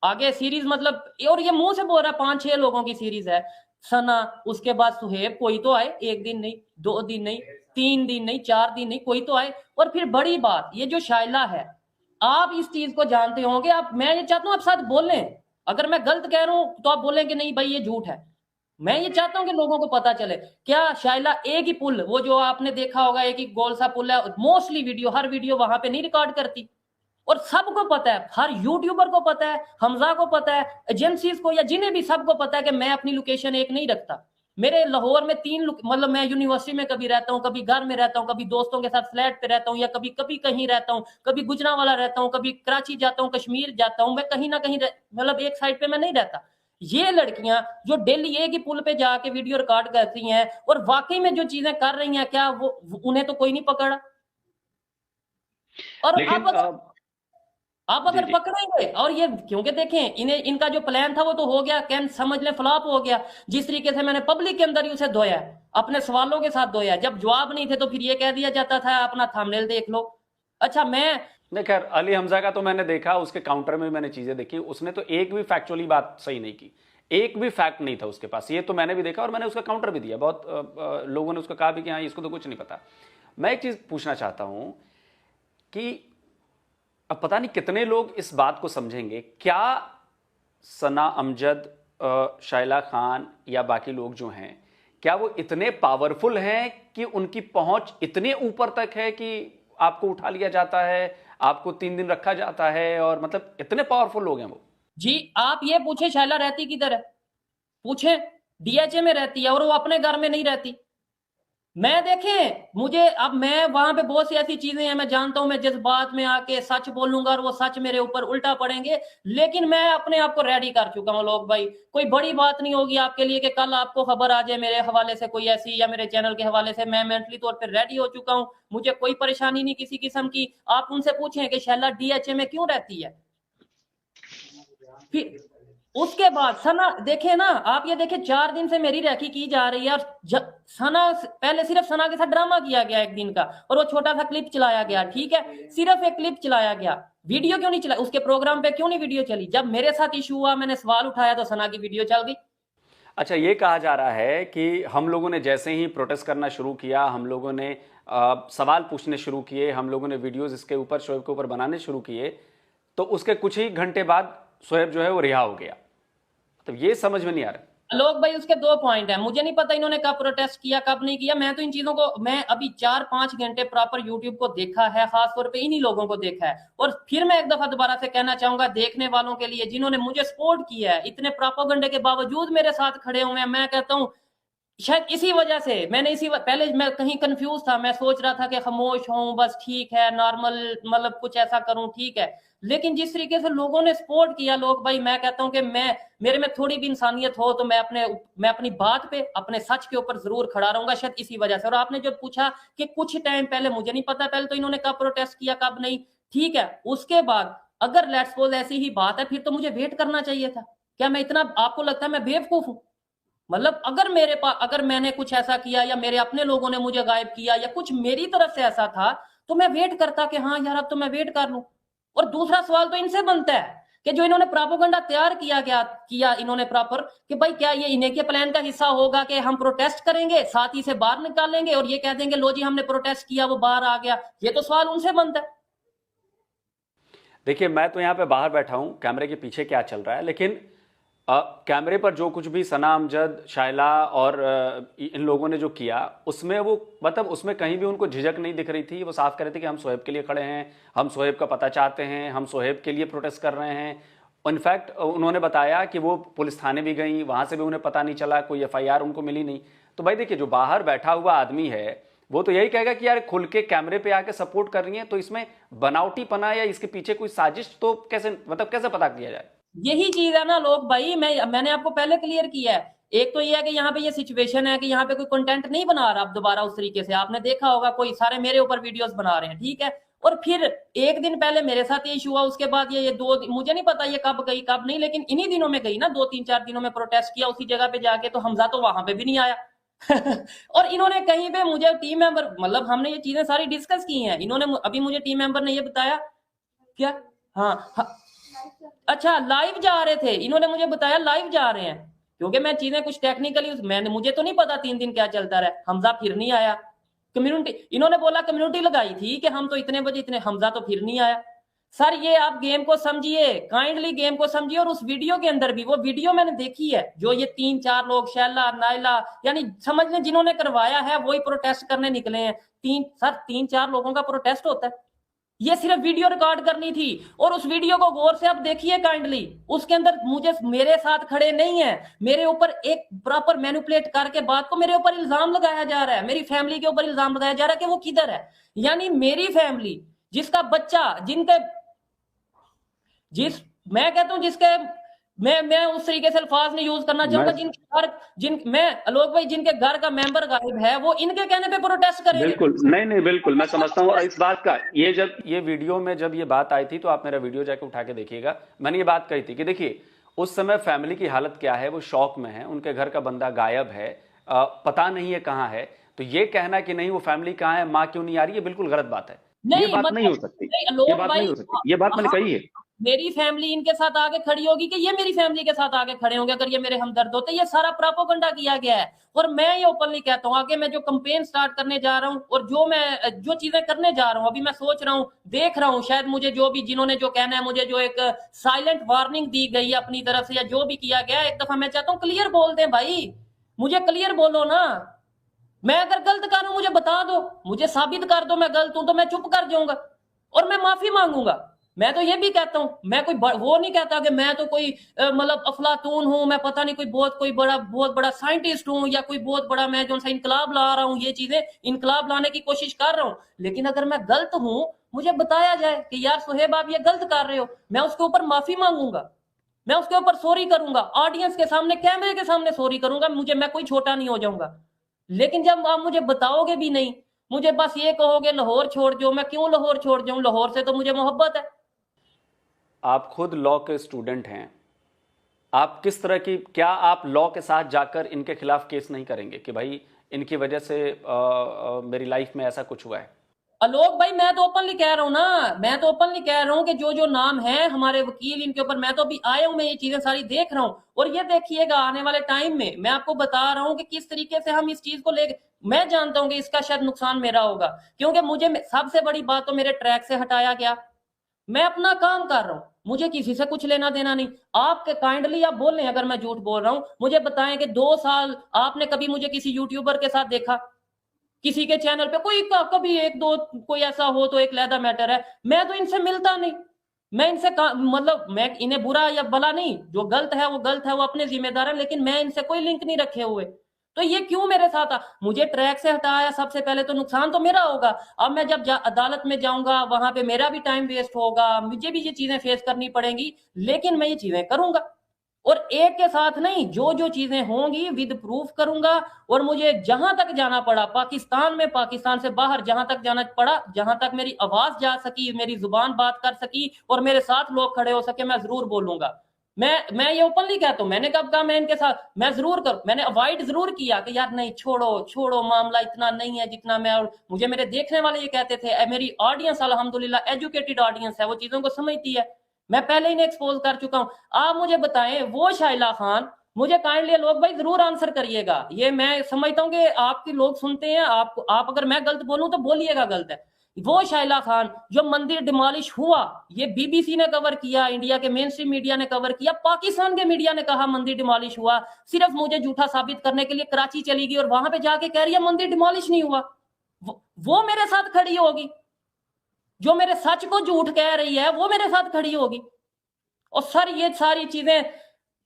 आगे सीरीज मतलब, और ये मुंह से बोल रहा है 5-6 लोगों की सीरीज है। सना, उसके बाद सुहेब, कोई तो आए, 1 दिन नहीं, 2 दिन नहीं, 3 दिन नहीं, 4 दिन नहीं, कोई तो आए। और फिर बड़ी बात, ये जो शाइला है, आप इस चीज को जानते होंगे, आप, मैं ये चाहता हूं आप साथ बोलें। अगर मैं गलत कह रहा हूं तो आप बोलें कि नहीं भाई ये झूठ है। मैं ये चाहता हूं कि लोगों को पता चले। क्या शाइला एक ही पुल, वो जो आपने देखा होगा एक ही गोल सा पुल है, मोस्टली वीडियो, हर वीडियो वहां पे नहीं रिकॉर्ड करती? और सबको पता है, हर यूट्यूबर को पता है, हमजा को पता है, एजेंसीज को या जिन्हें भी, सबको पता है कि मैं अपनी लोकेशन एक नहीं रखता। मेरे लाहौर में मतलब मैं यूनिवर्सिटी में कभी रहता हूँ, कभी घर में रहता हूँ, कभी दोस्तों के साथ फ्लैट पे रहता हूँ, या कभी कभी कहीं रहता हूँ, कभी गुजरांवाला रहता हूँ, कभी कराची जाता हूँ, कश्मीर जाता हूँ, मैं कहीं ना कहीं मतलब एक साइड पे मैं नहीं रहता। ये लड़कियां जो डेली एक ही पुल पे जाके वीडियो रिकॉर्ड करती हैं और वाकई में जो चीजें कर रही हैं, क्या वो उन्हें तो कोई नहीं पकड़ा? और
लेकिन
आप
जी
अगर
जी।
पकड़ेंगे, और ये क्योंकि देखें, इन्हें इनका जो प्लान था वो तो हो गया, कैन समझ लें फ्लॉप हो गया। जिस तरीके से मैंने पब्लिक के अंदर ही उसे धोया, अपने सवालों के साथ धोया, जब जवाब नहीं थे तो फिर ये कह दिया जाता था अपना थंबनेल देख लो। अच्छा मैं
नहीं, खैर अली हमजा का तो मैंने देखा, उसके काउंटर में मैंने चीजें देखी, उसने तो एक भी फैक्चुअली बात सही नहीं की, एक भी फैक्ट नहीं था उसके पास, ये तो मैंने भी देखा और मैंने उसका काउंटर भी दिया। बहुत लोगों ने उसको कहा भी कि हाँ इसको तो कुछ नहीं पता। मैं एक चीज पूछना चाहता हूं कि अब पता नहीं कितने लोग इस बात को समझेंगे, क्या सना अमजद, शाइला खान या बाकी लोग जो हैं, क्या वो इतने पावरफुल हैं कि उनकी पहुंच इतने ऊपर तक है कि आपको उठा लिया जाता है, आपको 3 दिन रखा जाता है, और मतलब इतने पावरफुल लोग हैं वो?
जी, आप ये पूछे शैला रहती किधर है, पूछे, डीएचए में रहती है और वो अपने घर में नहीं रहती। मैं देखें, मुझे अब मैं वहां पे बहुत सी ऐसी चीजें हैं, मैं जानता हूं मैं जिस बात में आके सच बोलूंगा और वो सच मेरे ऊपर उल्टा पड़ेंगे, लेकिन मैं अपने आप को रेडी कर चुका हूं लोग भाई। कोई बड़ी बात नहीं होगी आपके लिए कि कल आपको खबर आ जाए मेरे हवाले से कोई ऐसी, या मेरे चैनल के हवाले से। मैं मेंटली तौर पर रेडी हो चुका हूं, मुझे कोई परेशानी नहीं किसी किस्म की। आप उनसे पूछें कि शैला डीएचए में क्यों रहती है। फिर उसके बाद सना देखे ना, आप ये देखे 4 दिन से मेरी रैकी की जा रही है, और सना पहले सिर्फ सना के साथ ड्रामा किया गया एक दिन का, और वो छोटा सा क्लिप चलाया गया, ठीक है, सिर्फ एक क्लिप चलाया गया, वीडियो क्यों नहीं चला? उसके प्रोग्राम पे क्यों नहीं वीडियो चली? जब मेरे साथ इशू हुआ, मैंने सवाल उठाया, तो सना की वीडियो चल गई।
अच्छा, ये कहा जा रहा है कि हम लोगों ने जैसे ही प्रोटेस्ट करना शुरू किया, हम लोगों ने सवाल पूछने शुरू किए, हम लोगों ने वीडियोस इसके ऊपर, शोएब के ऊपर बनाने शुरू किए, तो उसके कुछ ही घंटे बाद शोएब जो है वो रिहा हो गया। तो ये समझ में नहीं आ रहा।
लोग भाई, उसके 2 पॉइंट है, मुझे नहीं पता इन्होंने कब प्रोटेस्ट किया कब नहीं किया। मैं तो इन चीजों को, मैं अभी 4-5 घंटे प्रॉपर यूट्यूब को देखा है, खासतौर पे इन्हीं लोगों को देखा है। और फिर मैं एक दफा दोबारा से कहना चाहूंगा देखने वालों के लिए जिन्होंने मुझे सपोर्ट किया है, इतने प्रोपेगेंडे के बावजूद मेरे साथ खड़े हुए हैं, मैं कहता हूं शायद इसी वजह से मैंने पहले मैं कहीं कंफ्यूज था, मैं सोच रहा था कि खामोश हूं बस, ठीक है, नॉर्मल, मतलब कुछ ऐसा करूं, ठीक है। लेकिन जिस तरीके से लोगों ने सपोर्ट किया, लोग भाई, मैं कहता हूं कि मैं, मेरे में थोड़ी भी इंसानियत हो तो मैं अपनी बात पे, अपने सच के ऊपर जरूर खड़ा रहूंगा, शायद इसी वजह से। और आपने जो पूछा कि कुछ टाइम पहले, मुझे नहीं पता पहले तो इन्होंने कब प्रोटेस्ट किया कब नहीं, ठीक है, उसके बाद अगर लेट्स सपोज ऐसी ही बात है, फिर तो मुझे वेट करना चाहिए था। क्या मैं इतना, आपको लगता है मैं बेवकूफ हूं? मतलब अगर मेरे पास, अगर मैंने कुछ ऐसा किया या मेरे अपने लोगों ने मुझे गायब किया या कुछ मेरी तरफ से ऐसा था, तो मैं वेट करता कि हाँ यार अब तो मैं वेट कर लूं। और दूसरा सवाल तो इनसे बनता है कि जो इन्होंने प्रोपेगेंडा तैयार किया इन्होंने प्रॉपर, कि भाई क्या ये इन्हीं के प्लान का हिस्सा होगा कि हम प्रोटेस्ट करेंगे, साथ ही से बाहर निकालेंगे और ये कह देंगे लो जी हमने प्रोटेस्ट किया वो बाहर आ गया? ये तो सवाल उनसे बनता है।
देखिए, मैं तो यहाँ पे बाहर बैठा हूँ, कैमरे के पीछे क्या चल रहा है, लेकिन कैमरे पर जो कुछ भी सना अमजद, शाइला और इन लोगों ने जो किया, उसमें वो, मतलब उसमें कहीं भी उनको झिझक नहीं दिख रही थी। वो साफ कह रहे थे कि हम शोएब के लिए खड़े हैं, हम शोएब का पता चाहते हैं, हम शोएब के लिए प्रोटेस्ट कर रहे हैं। इनफैक्ट उन्होंने बताया कि वो पुलिस थाने भी गई, वहां से भी उन्हें पता नहीं चला, कोई एफआईआर उनको मिली नहीं। तो भाई देखिए, जो बाहर बैठा हुआ आदमी है वो तो यही कहेगा कि यार खुल के कैमरे पे आके सपोर्ट कर रही है, तो इसमें बनावटीपना या इसके पीछे कोई साजिश तो कैसे, मतलब कैसे पता किया जाए?
यही चीज है ना लोग भाई, मैंने आपको पहले क्लियर किया है। एक तो ये है कि यहाँ पे ये सिचुएशन है कि यहाँ पे कोई कंटेंट नहीं बना रहा अब दोबारा उस तरीके से, आपने देखा होगा कोई सारे मेरे ऊपर वीडियोस बना रहे हैं, ठीक है। और फिर एक दिन पहले मेरे साथ ये इशू हुआ, उसके बाद ये मुझे नहीं पता ये कब गई कब नहीं, लेकिन इन्हीं दिनों में गई ना, 2-3-4 दिनों में प्रोटेस्ट किया उसी जगह पे जाके, तो हमजा तो वहां पे भी नहीं आया। और इन्होंने कहीं पे मुझे टीम मेंबर, मतलब हमने ये चीजें सारी डिस्कस की हैं, इन्होंने अभी मुझे टीम मेंबर ने ये बताया क्या, हाँ, हाँ, अच्छा लाइव जा रहे थे, इन्होंने मुझे बताया लाइव जा रहे हैं, क्योंकि मैं चीजें कुछ टेक्निकली मैंने, मुझे तो नहीं पता 3 दिन क्या चलता रहा। हमजा फिर नहीं आया, कम्युनिटी, इन्होंने बोला कम्युनिटी लगाई थी कि हम तो इतने बजे इतने, हमजा तो फिर नहीं आया। सर ये आप गेम को समझिए, काइंडली गेम को समझिए। और उस वीडियो के अंदर भी, वो वीडियो मैंने देखी है, जो ये 3-4 लोग, शैला, नाइला, यानी समझ लें जिन्होंने करवाया है वही प्रोटेस्ट करने निकले हैं। 3-4 लोगों का प्रोटेस्ट होता है, ये सिर्फ वीडियो रिकॉर्ड करनी थी। और उस वीडियो को गौर से आप देखिए काइंडली, उसके अंदर मुझे मेरे साथ खड़े नहीं है, मेरे ऊपर एक प्रॉपर मैनिपुलेट करके बात को मेरे ऊपर इल्जाम लगाया जा रहा है, मेरी फैमिली के ऊपर इल्जाम लगाया जा रहा है कि वो किधर है। यानी मेरी फैमिली, जिसका बच्चा, मैं कहता हूं जिसके, मैं उस तरीके से अल्फाज नहीं यूज करना चाहूंगा, जिनके घर, मैं आलोक भाई, जिनके घर का मेंबर गायब है, वो इनके कहने पे प्रोटेस्ट करेंगे।
बिल्कुल नहीं, बिल्कुल मैं समझता हूँ। और इस बात का, ये जब ये वीडियो में जब ये बात आई थी, तो आप मेरा वीडियो जाके उठा के देखिएगा, मैंने ये बात कही थी कि देखिए उस समय फैमिली की हालत क्या है, वो शौक में है, उनके घर का बंदा गायब है, पता नहीं है कहाँ है। तो ये कहना कि नहीं वो फैमिली कहाँ है, माँ क्यों नहीं आ रही, ये बिल्कुल गलत बात है।
नहीं,
ये बात नहीं हो सकती, ये बात नहीं हो सकती, ये बात मैंने कही है।
मेरी फैमिली इनके साथ आगे खड़ी होगी कि ये मेरी फैमिली के साथ आगे खड़े होंगे अगर ये मेरे हमदर्द होते? ये सारा प्रोपेगेंडा किया गया है। और मैं ये ओपनली कहता हूं, आगे मैं जो कैंपेन स्टार्ट करने जा रहा हूं और जो चीजें करने जा रहा हूं, अभी मैं सोच रहा हूं, देख रहा हूं, शायद मुझे जो भी, जिन्होंने जो कहना है, मुझे जो एक साइलेंट वार्निंग दी गई अपनी तरफ से, या जो भी किया गया, एक दफा मैं चाहता हूं क्लियर बोल दें भाई, मुझे क्लियर बोलो ना। मैं अगर गलत कर रहा हूं मुझे बता दो, मुझे साबित कर दो मैं गलत हूं, तो मैं चुप कर जाऊंगा और मैं माफी मांगूंगा। मैं तो ये भी कहता हूं, मैं कोई वो नहीं कहता कि मैं तो कोई मतलब अफलातून हूं, मैं पता नहीं कोई बहुत बड़ा साइंटिस्ट हूं, या कोई बहुत बड़ा मैं जो सा इनकलाब ला रहा हूं, ये चीजें इनकलाब लाने की कोशिश कर रहा हूं। लेकिन अगर मैं गलत हूं, मुझे बताया जाए कि यार सुहेब आप ये गलत कर रहे हो, मैं उसके ऊपर माफी मांगूंगा, मैं उसके ऊपर सॉरी करूंगा, ऑडियंस के सामने, कैमरे के सामने सॉरी करूंगा, मैं कोई छोटा नहीं हो जाऊंगा। लेकिन जब आप मुझे बताओगे भी नहीं, मुझे बस ये कहोगे लाहौर छोड़ जाओ, मैं क्यों लाहौर छोड़ जाऊं? लाहौर से तो मुझे मोहब्बत है।
आप खुद लॉ के स्टूडेंट हैं, आप किस तरह की, क्या आप लॉ के साथ जाकर इनके खिलाफ केस नहीं करेंगे कि भाई इनकी वजह से मेरी लाइफ में ऐसा कुछ हुआ है?
आलोक भाई, मैं तो ओपनली कह रहा हूं ना, मैं तो ओपनली कह रहा हूं कि जो जो नाम है हमारे वकील, इनके ऊपर मैं तो अभी आया हूं, मैं ये चीजें सारी देख रहा हूं। और ये देखिएगा आने वाले टाइम में मैं आपको बता रहा हूं कि किस तरीके से हम इस चीज को ले, मैं जानता हूं कि इसका शायद नुकसान मेरा होगा, क्योंकि मुझे सबसे बड़ी बात तो मेरे ट्रैक से हटाया गया। मैं अपना काम कर रहा हूं, मुझे किसी से कुछ लेना देना नहीं। आपके काइंडली आप बोल रहे हैं, अगर मैं झूठ बोल रहा हूं मुझे बताएं कि 2 साल आपने कभी मुझे किसी यूट्यूबर के साथ देखा, किसी के चैनल पे कोई कभी एक दो कोई ऐसा हो तो एक लहदा मैटर है। मैं तो इनसे मिलता नहीं, मैं इनसे मतलब मैं इन्हें बुरा या भला नहीं, जो गलत है वो गलत है, वो अपने जिम्मेदार है, लेकिन मैं इनसे कोई लिंक नहीं रखे हुए। तो ये क्यों मेरे साथ मुझे ट्रैक से हटाया? सबसे पहले तो नुकसान तो मेरा होगा। अब मैं जब अदालत में जाऊंगा वहां पे मेरा भी टाइम वेस्ट होगा, मुझे भी ये चीजें फेस करनी पड़ेंगी, लेकिन मैं ये चीजें करूंगा। और एक के साथ नहीं, जो जो चीजें होंगी विद प्रूफ करूंगा। और मुझे जहां तक जाना पड़ा पाकिस्तान में, पाकिस्तान से बाहर जहां तक जाना पड़ा, जहां तक मेरी आवाज जा सकी, मेरी जुबान बात कर सकी और मेरे साथ लोग खड़े हो सके, मैं जरूर बोलूंगा। मैं ये ओपनली कहता हूं, मैंने कब कहा मैं इनके साथ, मैं जरूर कर, मैंने अवॉइड जरूर किया कि यार नहीं, छोड़ो छोड़ो, मामला इतना नहीं है जितना मैं, और मुझे मेरे देखने वाले ये कहते थे, मेरी ऑडियंस अल्हम्दुलिल्लाह एजुकेटेड ऑडियंस है, वो चीजों को समझती है, मैं पहले इन्हें एक्सपोज कर चुका हूं। आप मुझे बताएं, वो शाइला खान, मुझे काइंडली लोग भाई जरूर आंसर करिएगा। ये मैं समझता हूं कि आपके लोग सुनते हैं, आप अगर मैं गलत बोलूं तो बोलिएगा गलत है। वो शाइला खान जो मंदिर डिमोलिश हुआ, ये बीबीसी ने कवर किया, इंडिया के मेन स्ट्रीम मीडिया ने कवर किया, पाकिस्तान के मीडिया ने कहा मंदिर डिमोलिश हुआ, सिर्फ मुझे झूठा साबित करने के लिए कराची चली गई और वहां पे जाके कह रही है मंदिर डिमोलिश नहीं हुआ। वो मेरे साथ खड़ी होगी, जो मेरे सच को झूठ कह रही है वो मेरे साथ खड़ी होगी। और सर ये सारी चीजें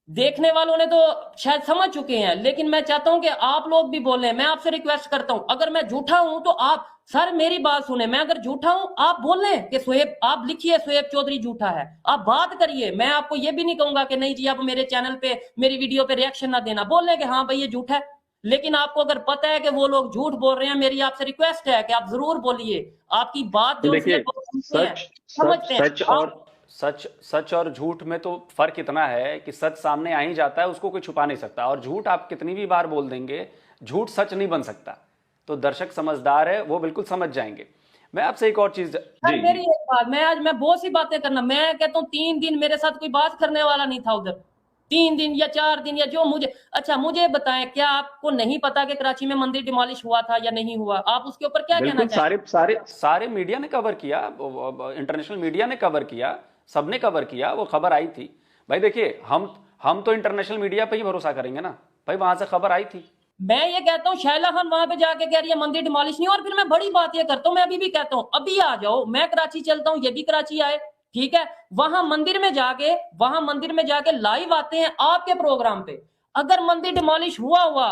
देखने वालों ने तो शायद समझ चुके हैं, लेकिन मैं चाहता हूं कि आप लोग भी बोलें। मैं आपसे रिक्वेस्ट करता हूं, अगर मैं झूठा हूं तो आप, सर मेरी बात सुने, मैं अगर झूठा हूं आप बोलें कि सुहेब, आप लिखिए सुहेब चौधरी झूठा है, आप बात करिए। मैं आपको ये भी नहीं कहूंगा कि नहीं जी आप मेरे चैनल पे मेरी वीडियो पे रिएक्शन ना देना, बोलें कि हाँ भाई ये झूठा है। लेकिन आपको अगर पता है कि वो लोग झूठ बोल रहे हैं, मेरी आपसे रिक्वेस्ट है कि आप जरूर बोलिए। आपकी बात जो
देखिए, सच और झूठ में तो फर्क इतना है कि सच सामने आ ही जाता है, उसको कोई छुपा नहीं सकता, और झूठ आप कितनी भी बार बोल देंगे, झूठ सच नहीं बन सकता। तो दर्शक समझदार है, वो बिल्कुल समझ जाएंगे। मैं आपसे एक और चीज,
मेरी एक बात, मैं बहुत सी बातें करना, मैं कहता हूँ 3 दिन मेरे साथ कोई बात करने वाला नहीं था उधर, 3 दिन या 4 दिन या जो मुझे, अच्छा मुझे बताएं, क्या आपको नहीं पता कि कराची में मंदिर डिमोलिश हुआ था या नहीं हुआ? आप उसके ऊपर क्या कहना चाहते हैं?
सारे मीडिया ने कवर किया, इंटरनेशनल मीडिया ने कवर किया, सबने कवर किया, वो खबर आई थी। भाई देखिए, हम तो इंटरनेशनल मीडिया पे ही भरोसा करेंगे ना भाई, वहां से खबर आई थी।
मैं ये कहता हूँ शाइला खान वहां पे जाके कह रही है मंदिर डिमोलिश नहीं, और फिर मैं बड़ी बात ये करता हूँ, मैं अभी भी कहता हूँ अभी आ जाओ, मैं कराची चलता हूँ, ये भी कराची आए, ठीक है, वहां मंदिर में जाके लाइव आते हैं आपके प्रोग्राम पे। अगर मंदिर डिमोलिश हुआ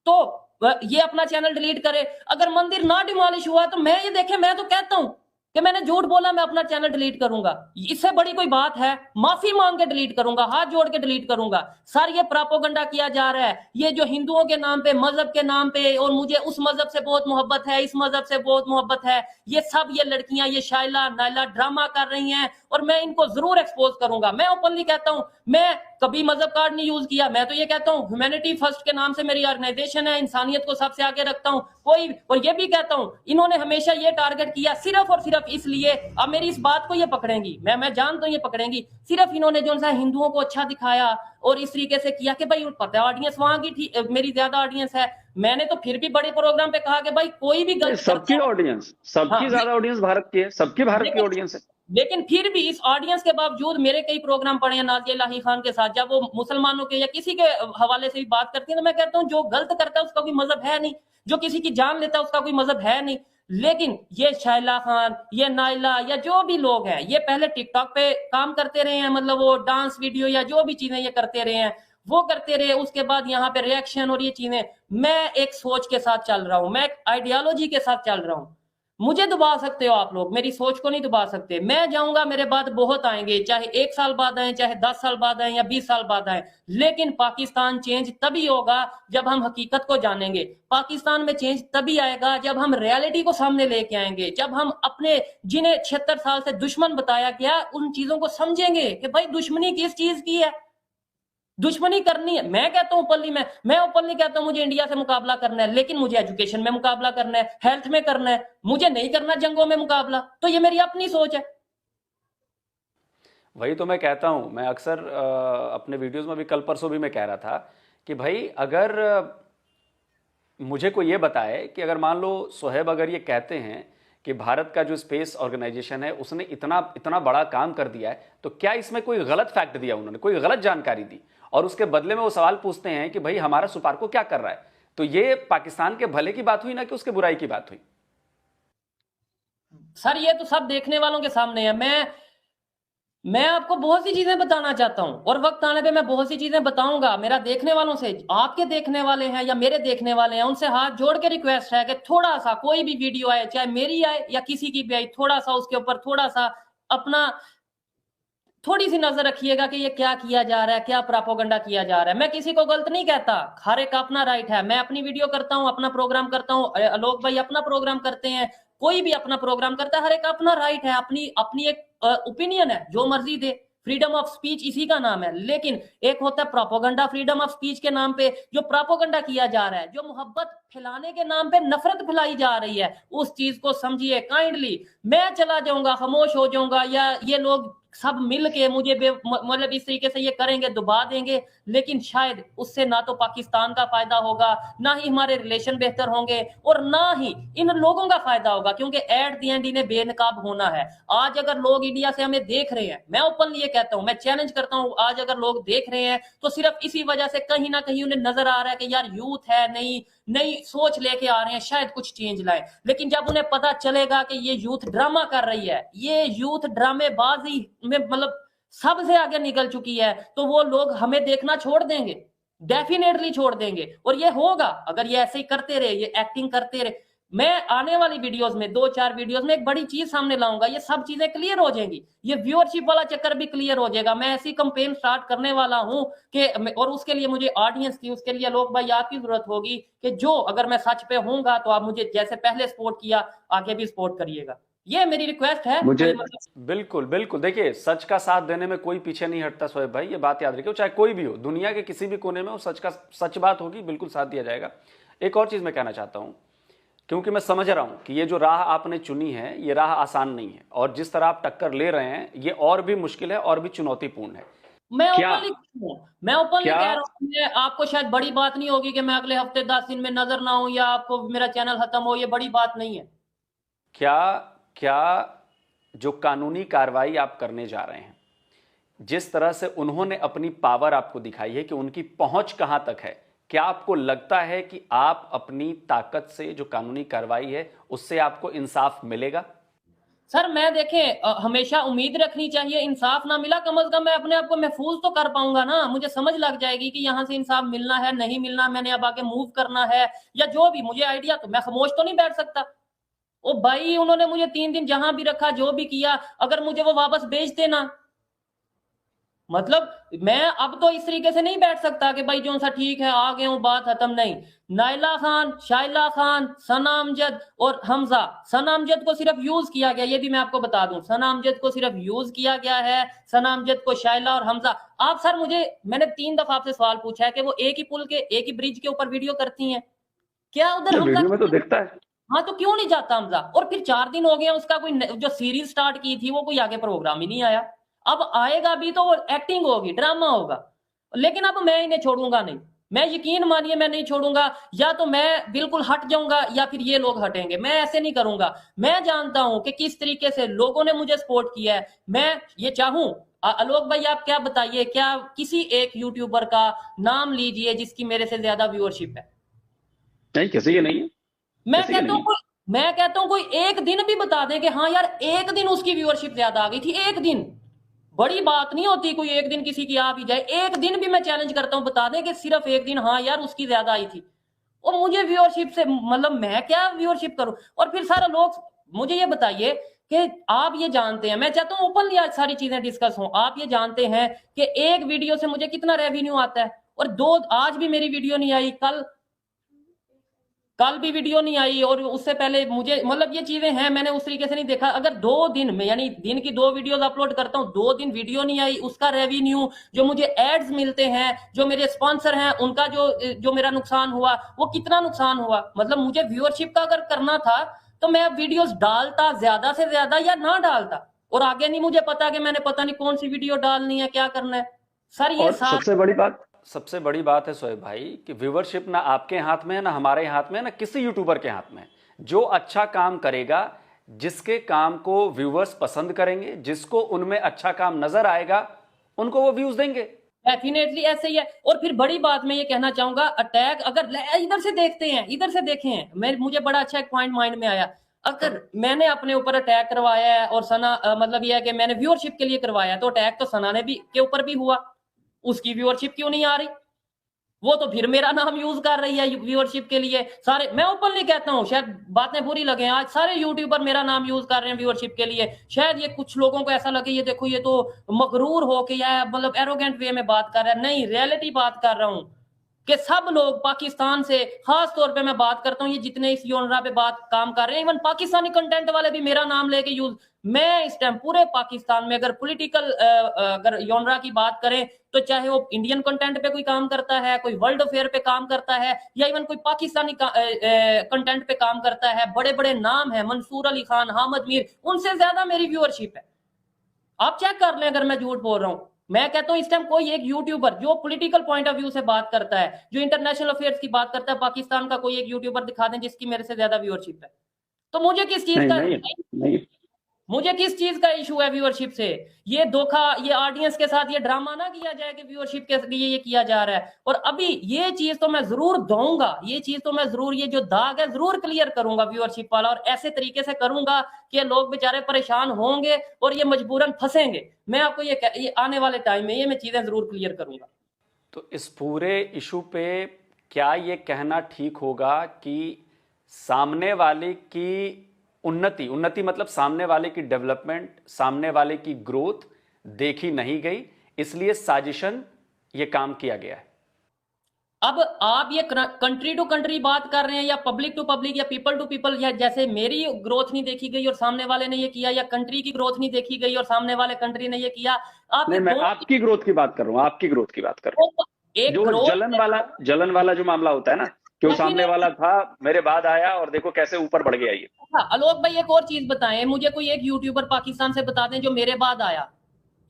तो ये अपना चैनल डिलीट करे, अगर मंदिर ना डिमोलिश हुआ तो मैं ये देखे, मैं तो कहता हूं कि मैंने झूठ बोला, मैं अपना चैनल डिलीट करूंगा, इससे बड़ी कोई बात है? माफी मांग के डिलीट करूंगा, हाथ जोड़ के डिलीट करूंगा। सर ये प्रोपोगंडा किया जा रहा है, ये जो हिंदुओं के नाम पे, मजहब के नाम पे, और मुझे उस मजहब से बहुत मोहब्बत है, इस मजहब से बहुत मोहब्बत है, ये सब ये लड़कियां, ये शाइला नाइला ड्रामा कर रही हैं, और मैं इनको जरूर एक्सपोज करूंगा। मैं ओपनली कहता हूं, मैं कभी मजहब कार्ड नहीं यूज किया, मैं तो ये कहता हूं ह्यूमैनिटी फर्स्ट के नाम से मेरी ऑर्गेनाइजेशन है, इंसानियत को सबसे आगे रखता हूं कोई। और ये भी कहता हूं इन्होंने हमेशा ये टारगेट किया सिर्फ और सिर्फ इसलिए, अब मेरी इस बात को ये पकड़ेंगी, मैं जानता हूं ये पकड़ेंगी, सिर्फ इन्होंने जो सा हिंदुओं को अच्छा दिखाया और इस तरीके से किया कि भाई पता है ऑडियंस वहां की मेरी ज्यादा ऑडियंस है। मैंने तो फिर भी बड़े प्रोग्राम पे कहा कि भाई कोई भी गलत
सबकी ऑडियंस, सबकी
हाँ,
ज्यादा ऑडियंस भारत की है, सबकी भारत की ऑडियंस है।
लेकिन फिर भी इस ऑडियंस के बावजूद मेरे कई प्रोग्राम पड़े हैं नाजिया इलाही खान के साथ, जब वो मुसलमानों के या किसी के हवाले से भी बात करती है, तो मैं कहता हूं जो गलत करता है उसका कोई मजहब है नहीं, जो किसी की जान लेता है उसका कोई मजहब है नहीं। लेकिन ये शाइला खान, ये नाइला, या जो भी लोग हैं, ये पहले टिकटॉक पे काम करते रहे हैं, मतलब वो डांस वीडियो या जो भी चीजें ये करते रहे हैं वो करते रहे, उसके बाद यहाँ पे रिएक्शन और ये चीजें। मैं एक सोच के साथ चल रहा हूं, मैं एक आइडियोलॉजी के साथ चल रहा हूं। मुझे दबा सकते हो आप लोग, मेरी सोच को नहीं दबा सकते। मैं जाऊंगा, मेरे बाद बहुत आएंगे, चाहे 1 साल बाद आए, चाहे 10 साल बाद आए, या 20 साल बाद आए, लेकिन पाकिस्तान चेंज तभी होगा जब हम हकीकत को जानेंगे। पाकिस्तान में चेंज तभी आएगा जब हम रियलिटी को सामने लेके आएंगे, जब हम अपने जिन्हें 76 साल से दुश्मन बताया गया उन चीजों को समझेंगे कि भाई दुश्मनी किस चीज की है, दुश्मनी करनी है। मैं कहता हूं ओपनली, मैं ओपनली कहता हूं मुझे इंडिया से मुकाबला करना है, लेकिन मुझे एजुकेशन में मुकाबला करना है, हेल्थ में करना है, मुझे नहीं करना जंगों में मुकाबला। तो ये मेरी अपनी सोच है।
वही तो मैं कहता हूं, मैं अक्सर अपने वीडियोस में भी, कल परसों भी मैं कह रहा था कि भाई अगर मुझे कोई ये बताए कि अगर मान लो सोहेब अगर ये कहते हैं कि भारत का जो स्पेस ऑर्गेनाइजेशन है उसने इतना इतना बड़ा काम कर दिया है, तो क्या इसमें कोई गलत फैक्ट दिया, उन्होंने कोई गलत जानकारी दी, और उसके बदले में वो सवाल पूछते हैं कि भाई हमारा सुपार्को क्या कर रहा है? तो ये पाकिस्तान के भले की बात हुई ना कि उसके बुराई की बात हुई?
सर ये तो सब देखने वालों के सामने है। मैं आपको बहुत सी चीजें बताना चाहता हूं, और वक्त आने पे मैं बहुत सी चीजें बताऊंगा। मेरा देखने वालों से, आपके देखने वाले हैं या मेरे देखने वाले हैं, उनसे हाथ जोड़ के रिक्वेस्ट है कि थोड़ा सा कोई भी वीडियो आए, चाहे मेरी आए या किसी की भी आए, थोड़ा सा उसके ऊपर थोड़ा सा अपना थोड़ी सी नजर रखिएगा कि ये क्या किया जा रहा है, क्या प्रोपेगेंडा किया जा रहा है। मैं किसी को गलत नहीं कहता, हर एक का अपना राइट है। मैं अपनी वीडियो करता हूं, अपना प्रोग्राम करता हूं, आलोक भाई अपना प्रोग्राम करते हैं, कोई भी अपना प्रोग्राम करता है, हर एक का अपना राइट है, अपनी अपनी एक ओपिनियन है, जो मर्जी दे। फ्रीडम ऑफ स्पीच इसी का नाम है। लेकिन एक होता है प्रोपेगेंडा, फ्रीडम ऑफ स्पीच के नाम पे जो प्रोपेगेंडा किया जा रहा है, जो मोहब्बत फैलाने के नाम पे नफरत फैलाई जा रही है, उस चीज को समझिए काइंडली। मैं चला जाऊंगा, खामोश हो जाऊंगा, या ये लोग सब मिल के मुझे मतलब इस तरीके से ये करेंगे, दबा देंगे, लेकिन शायद उससे ना तो पाकिस्तान का फायदा होगा, ना ही हमारे रिलेशन बेहतर होंगे, और ना ही इन लोगों का फायदा होगा, क्योंकि एट द एंड इन्हें बेनकाब होना है। आज अगर लोग इंडिया से हमें देख रहे हैं, मैं ओपनली ये कहता हूं, मैं चैलेंज करता हूं, आज अगर लोग देख रहे हैं तो सिर्फ इसी वजह से कहीं ना कहीं उन्हें नजर आ रहा है कि यार यूथ है, नई सोच लेके आ रहे हैं, शायद कुछ चेंज लाए। लेकिन जब उन्हें पता चलेगा कि ये यूथ ड्रामा कर रही है, ये यूथ ड्रामेबाजी में मतलब सबसे आगे निकल चुकी है, तो वो लोग हमें देखना छोड़ देंगे, डेफिनेटली छोड़ देंगे। और ये होगा अगर ये ऐसे ही करते रहे, ये एक्टिंग करते रहे। मैं आने वाली वीडियोस में, 2-4 वीडियोस में एक बड़ी चीज सामने लाऊंगा, ये सब चीजें क्लियर हो जाएंगी, ये व्यूअरशिप वाला चक्कर भी क्लियर हो जाएगा। मैं ऐसी कंपेन स्टार्ट करने वाला हूं कि, और उसके लिए मुझे ऑडियंस की, उसके लिए लोग भाई आपकी जरूरत होगी कि जो अगर मैं सच पे होऊंगा तो आप मुझे जैसे पहले सपोर्ट किया आगे भी सपोर्ट करिएगा। ये मेरी रिक्वेस्ट है
मुझे
बिल्कुल बिल्कुल। देखिए सच का साथ देने में कोई पीछे नहीं हटता सोहेब भाई, ये बात याद रखिए, चाहे कोई भी हो, दुनिया के किसी भी कोने में हो, सच बात होगी, बिल्कुल साथ दिया जाएगा। एक और चीज मैं कहना चाहता हूं, क्योंकि मैं समझ रहा हूं कि ये जो राह आपने चुनी है ये राह आसान नहीं है, और जिस तरह आप टक्कर ले रहे हैं ये और भी मुश्किल है और भी चुनौतीपूर्ण है।
मैं
क्या
ओपनली कह रहा हूँ, आपको शायद बड़ी बात नहीं होगी कि मैं अगले हफ्ते 10 दिन में नजर ना हूं या आपको मेरा चैनल खत्म हो, ये बड़ी बात नहीं है।
क्या जो कानूनी कार्रवाई आप करने जा रहे हैं, जिस तरह से उन्होंने अपनी पावर आपको दिखाई है कि उनकी पहुंच कहां तक है, क्या आपको लगता है कि आप अपनी ताकत से जो कानूनी कार्रवाई है उससे आपको इंसाफ मिलेगा?
सर मैं देखें हमेशा उम्मीद रखनी चाहिए। इंसाफ ना मिला कम से कम मैं अपने आप को महफूज तो कर पाऊंगा ना। मुझे समझ लग जाएगी कि यहाँ से इंसाफ मिलना है नहीं मिलना, मैंने अब आगे मूव करना है या जो भी मुझे आइडिया, तो मैं खामोश तो नहीं बैठ सकता। ओ भाई उन्होंने मुझे 3 दिन जहां भी रखा, जो भी किया, अगर मुझे वो वापस भेज देना, मतलब मैं अब तो इस तरीके से नहीं बैठ सकता कि भाई जो सा ठीक है आ गए हूं बात खत्म। नहीं, नाइला खान, शाइला खान, सना अमजद और हमजा, सना अमजद को सिर्फ यूज किया गया, ये भी मैं आपको बता दूं, सना अमजद को सिर्फ यूज किया गया है। सना अमजद को शाइला और हमजा, आप सर मैंने 3 दफा आपसे सवाल पूछा है कि वो एक ही पुल के, एक ही ब्रिज के ऊपर वीडियो करती हैं क्या? उधर हमजा
वीडियो में तो दिखता है।
हाँ तो क्यों नहीं जाता हमजा? और फिर 4 दिन हो गए उसका कोई जो सीरीज स्टार्ट की थी वो कोई आगे प्रोग्राम ही नहीं आया। अब आएगा भी तो वो एक्टिंग होगी, ड्रामा होगा। लेकिन अब मैं इन्हें छोड़ूंगा नहीं, मैं यकीन मानिए मैं नहीं छोड़ूंगा। या तो मैं बिल्कुल हट जाऊंगा या फिर ये लोग हटेंगे, मैं ऐसे नहीं करूंगा। मैं जानता हूं कि किस तरीके से लोगों ने मुझे सपोर्ट किया है। मैं ये चाहूं, आलोक भाई आप क्या बताइए, क्या किसी एक यूट्यूबर का नाम लीजिए जिसकी मेरे से ज्यादा व्यूअरशिप है?
नहीं, किसी के नहीं है।
मैं
किसी के
कहता हूं
नहीं
कोई, मैं कहता हूं कोई एक दिन भी बता दे कि हाँ यार एक दिन उसकी व्यूअरशिप ज्यादा आ गई थी। एक दिन बड़ी बात नहीं होती, कोई एक दिन किसी की आ भी जाए। एक दिन भी मैं चैलेंज करता हूं, बता दे कि सिर्फ एक दिन हाँ यार उसकी ज्यादा आई थी। और मुझे व्यूअरशिप से मतलब मैं क्या व्यूअरशिप करूं? और फिर सारा लोग मुझे ये बताइए कि आप ये जानते हैं, मैं चाहता हूं ओपनली आज सारी चीजें डिस्कस हों। आप ये जानते हैं कि एक वीडियो से मुझे कितना रेवेन्यू आता है? और आज भी मेरी वीडियो नहीं आई, कल भी वीडियो नहीं आई, और उससे पहले मुझे मतलब ये चीजें हैं, मैंने उस तरीके से नहीं देखा। अगर 2 दिन में यानी दिन की 2 वीडियोस अपलोड करता हूं, 2 दिन वीडियो नहीं आई, उसका रेवेन्यू, जो मुझे एड्स मिलते हैं, जो मेरे स्पॉन्सर हैं उनका जो मेरा नुकसान हुआ, वो कितना नुकसान हुआ। मतलब मुझे व्यूअरशिप का अगर करना था तो मैं वीडियोस डालता ज्यादा से ज्यादा या ना डालता, और आगे नहीं मुझे पता कि मैंने पता नहीं कौन सी वीडियो डालनी है, क्या करना है। सर ये
और सबसे बड़ी बात है शोएब भाई कि व्यूवरशिप ना आपके हाथ में है, ना हमारे हाथ में है, ना किसी यूट्यूबर के हाथ में है। जो अच्छा काम करेगा, जिसके काम को व्यूवर्स पसंद करेंगे, जिसको उनमें अच्छा काम नजर आएगा, उनको वो व्यूज देंगे।
डेफिनेटली ऐसे ही है। और फिर बड़ी बात मैं ये कहना चाहूंगा, अटैक अगर इधर से देखते हैं, इधर से देखें, मुझे बड़ा अच्छा एक पॉइंट माइंड में आया। अगर मैंने अपने ऊपर अटैक करवाया है और सना मतलब ये है कि मैंने व्यूअरशिप के लिए करवाया, तो अटैक तो सना ने भी के ऊपर भी हुआ, उसकी व्यूअरशिप क्यों नहीं आ रही? वो तो फिर मेरा नाम यूज कर रही है व्यूअरशिप के लिए। सारे, मैं ओपनली कहता हूं, शायद बातें बुरी लगे, आज सारे यूट्यूबर मेरा नाम यूज कर रहे हैं व्यूअरशिप के लिए। शायद ये कुछ लोगों को ऐसा लगे ये देखो ये तो मगरूर हो के या मतलब एरोगेंट वे में बात कर रहा है। नहीं, रियलिटी बात कर रहा हूं कि सब लोग पाकिस्तान से, खास तौर पे मैं बात करता हूं, ये जितने इस योनरा पे बात काम कर रहे हैं, इवन पाकिस्तानी कंटेंट वाले भी मेरा नाम लेके यूज। मैं इस टाइम पूरे पाकिस्तान में अगर पॉलिटिकल अगर योनरा की बात करें, तो चाहे वो इंडियन कंटेंट पे कोई काम करता है, कोई वर्ल्ड अफेयर पे काम करता है, या इवन कोई पाकिस्तानी कंटेंट पे काम करता है, बड़े बड़े नाम है, मंसूर अली खान, हामिद मीर, उनसे ज्यादा मेरी व्यूअरशिप है। आप चेक कर लें अगर मैं झूठ बोल रहा हूं। मैं कहता हूं इस टाइम कोई एक यूट्यूबर जो पॉलिटिकल पॉइंट ऑफ व्यू से बात करता है, जो इंटरनेशनल अफेयर्स की बात करता है, पाकिस्तान का कोई एक यूट्यूबर दिखा दें जिसकी मेरे से ज्यादा व्यूअरशिप है। तो मुझे किस चीज का
नहीं।
मुझे किस चीज का इशू है व्यूअरशिप से? ये धोखा, ये ऑडियंस के साथ ये ड्रामा ना किया जाए कि व्यूअरशिप के लिए ये किया जा रहा है। और अभी ये चीज तो मैं जरूर दूंगा, ये चीज तो मैं जरूर, ये जो दाग है जरूर क्लियर करूंगा व्यूअरशिप वाला, और ऐसे तरीके से करूंगा कि लोग बेचारे परेशान होंगे और ये मजबूरन फंसेंगे। मैं आपको ये आने वाले टाइम में ये मैं चीजें जरूर क्लियर करूंगा।
तो इस पूरे इशू पे क्या ये कहना ठीक होगा कि सामने वाले की उन्नति मतलब सामने वाले की डेवलपमेंट, सामने वाले की ग्रोथ देखी नहीं गई, इसलिए साजिशन ये काम किया गया है?
अब आप ये कंट्री टू कंट्री बात कर रहे हैं या पब्लिक टू पब्लिक या पीपल टू पीपल, या जैसे मेरी ग्रोथ नहीं देखी गई और सामने वाले ने ये किया, या कंट्री की ग्रोथ नहीं देखी गई और सामने वाले कंट्री ने ये किया? आप
नहीं, मैं आपकी ग्रोथ की बात कर रहा हूँ, आपकी ग्रोथ की बात कर रहा हूँ।
एक
जो जलन वाला जो मामला होता है ना, कि वो सामने वाला था, मेरे बाद आया और देखो कैसे ऊपर बढ़ गया ये।
आलोक भाई एक और चीज बताएं मुझे, कोई एक यूट्यूबर पाकिस्तान से बता दें जो मेरे बाद आया।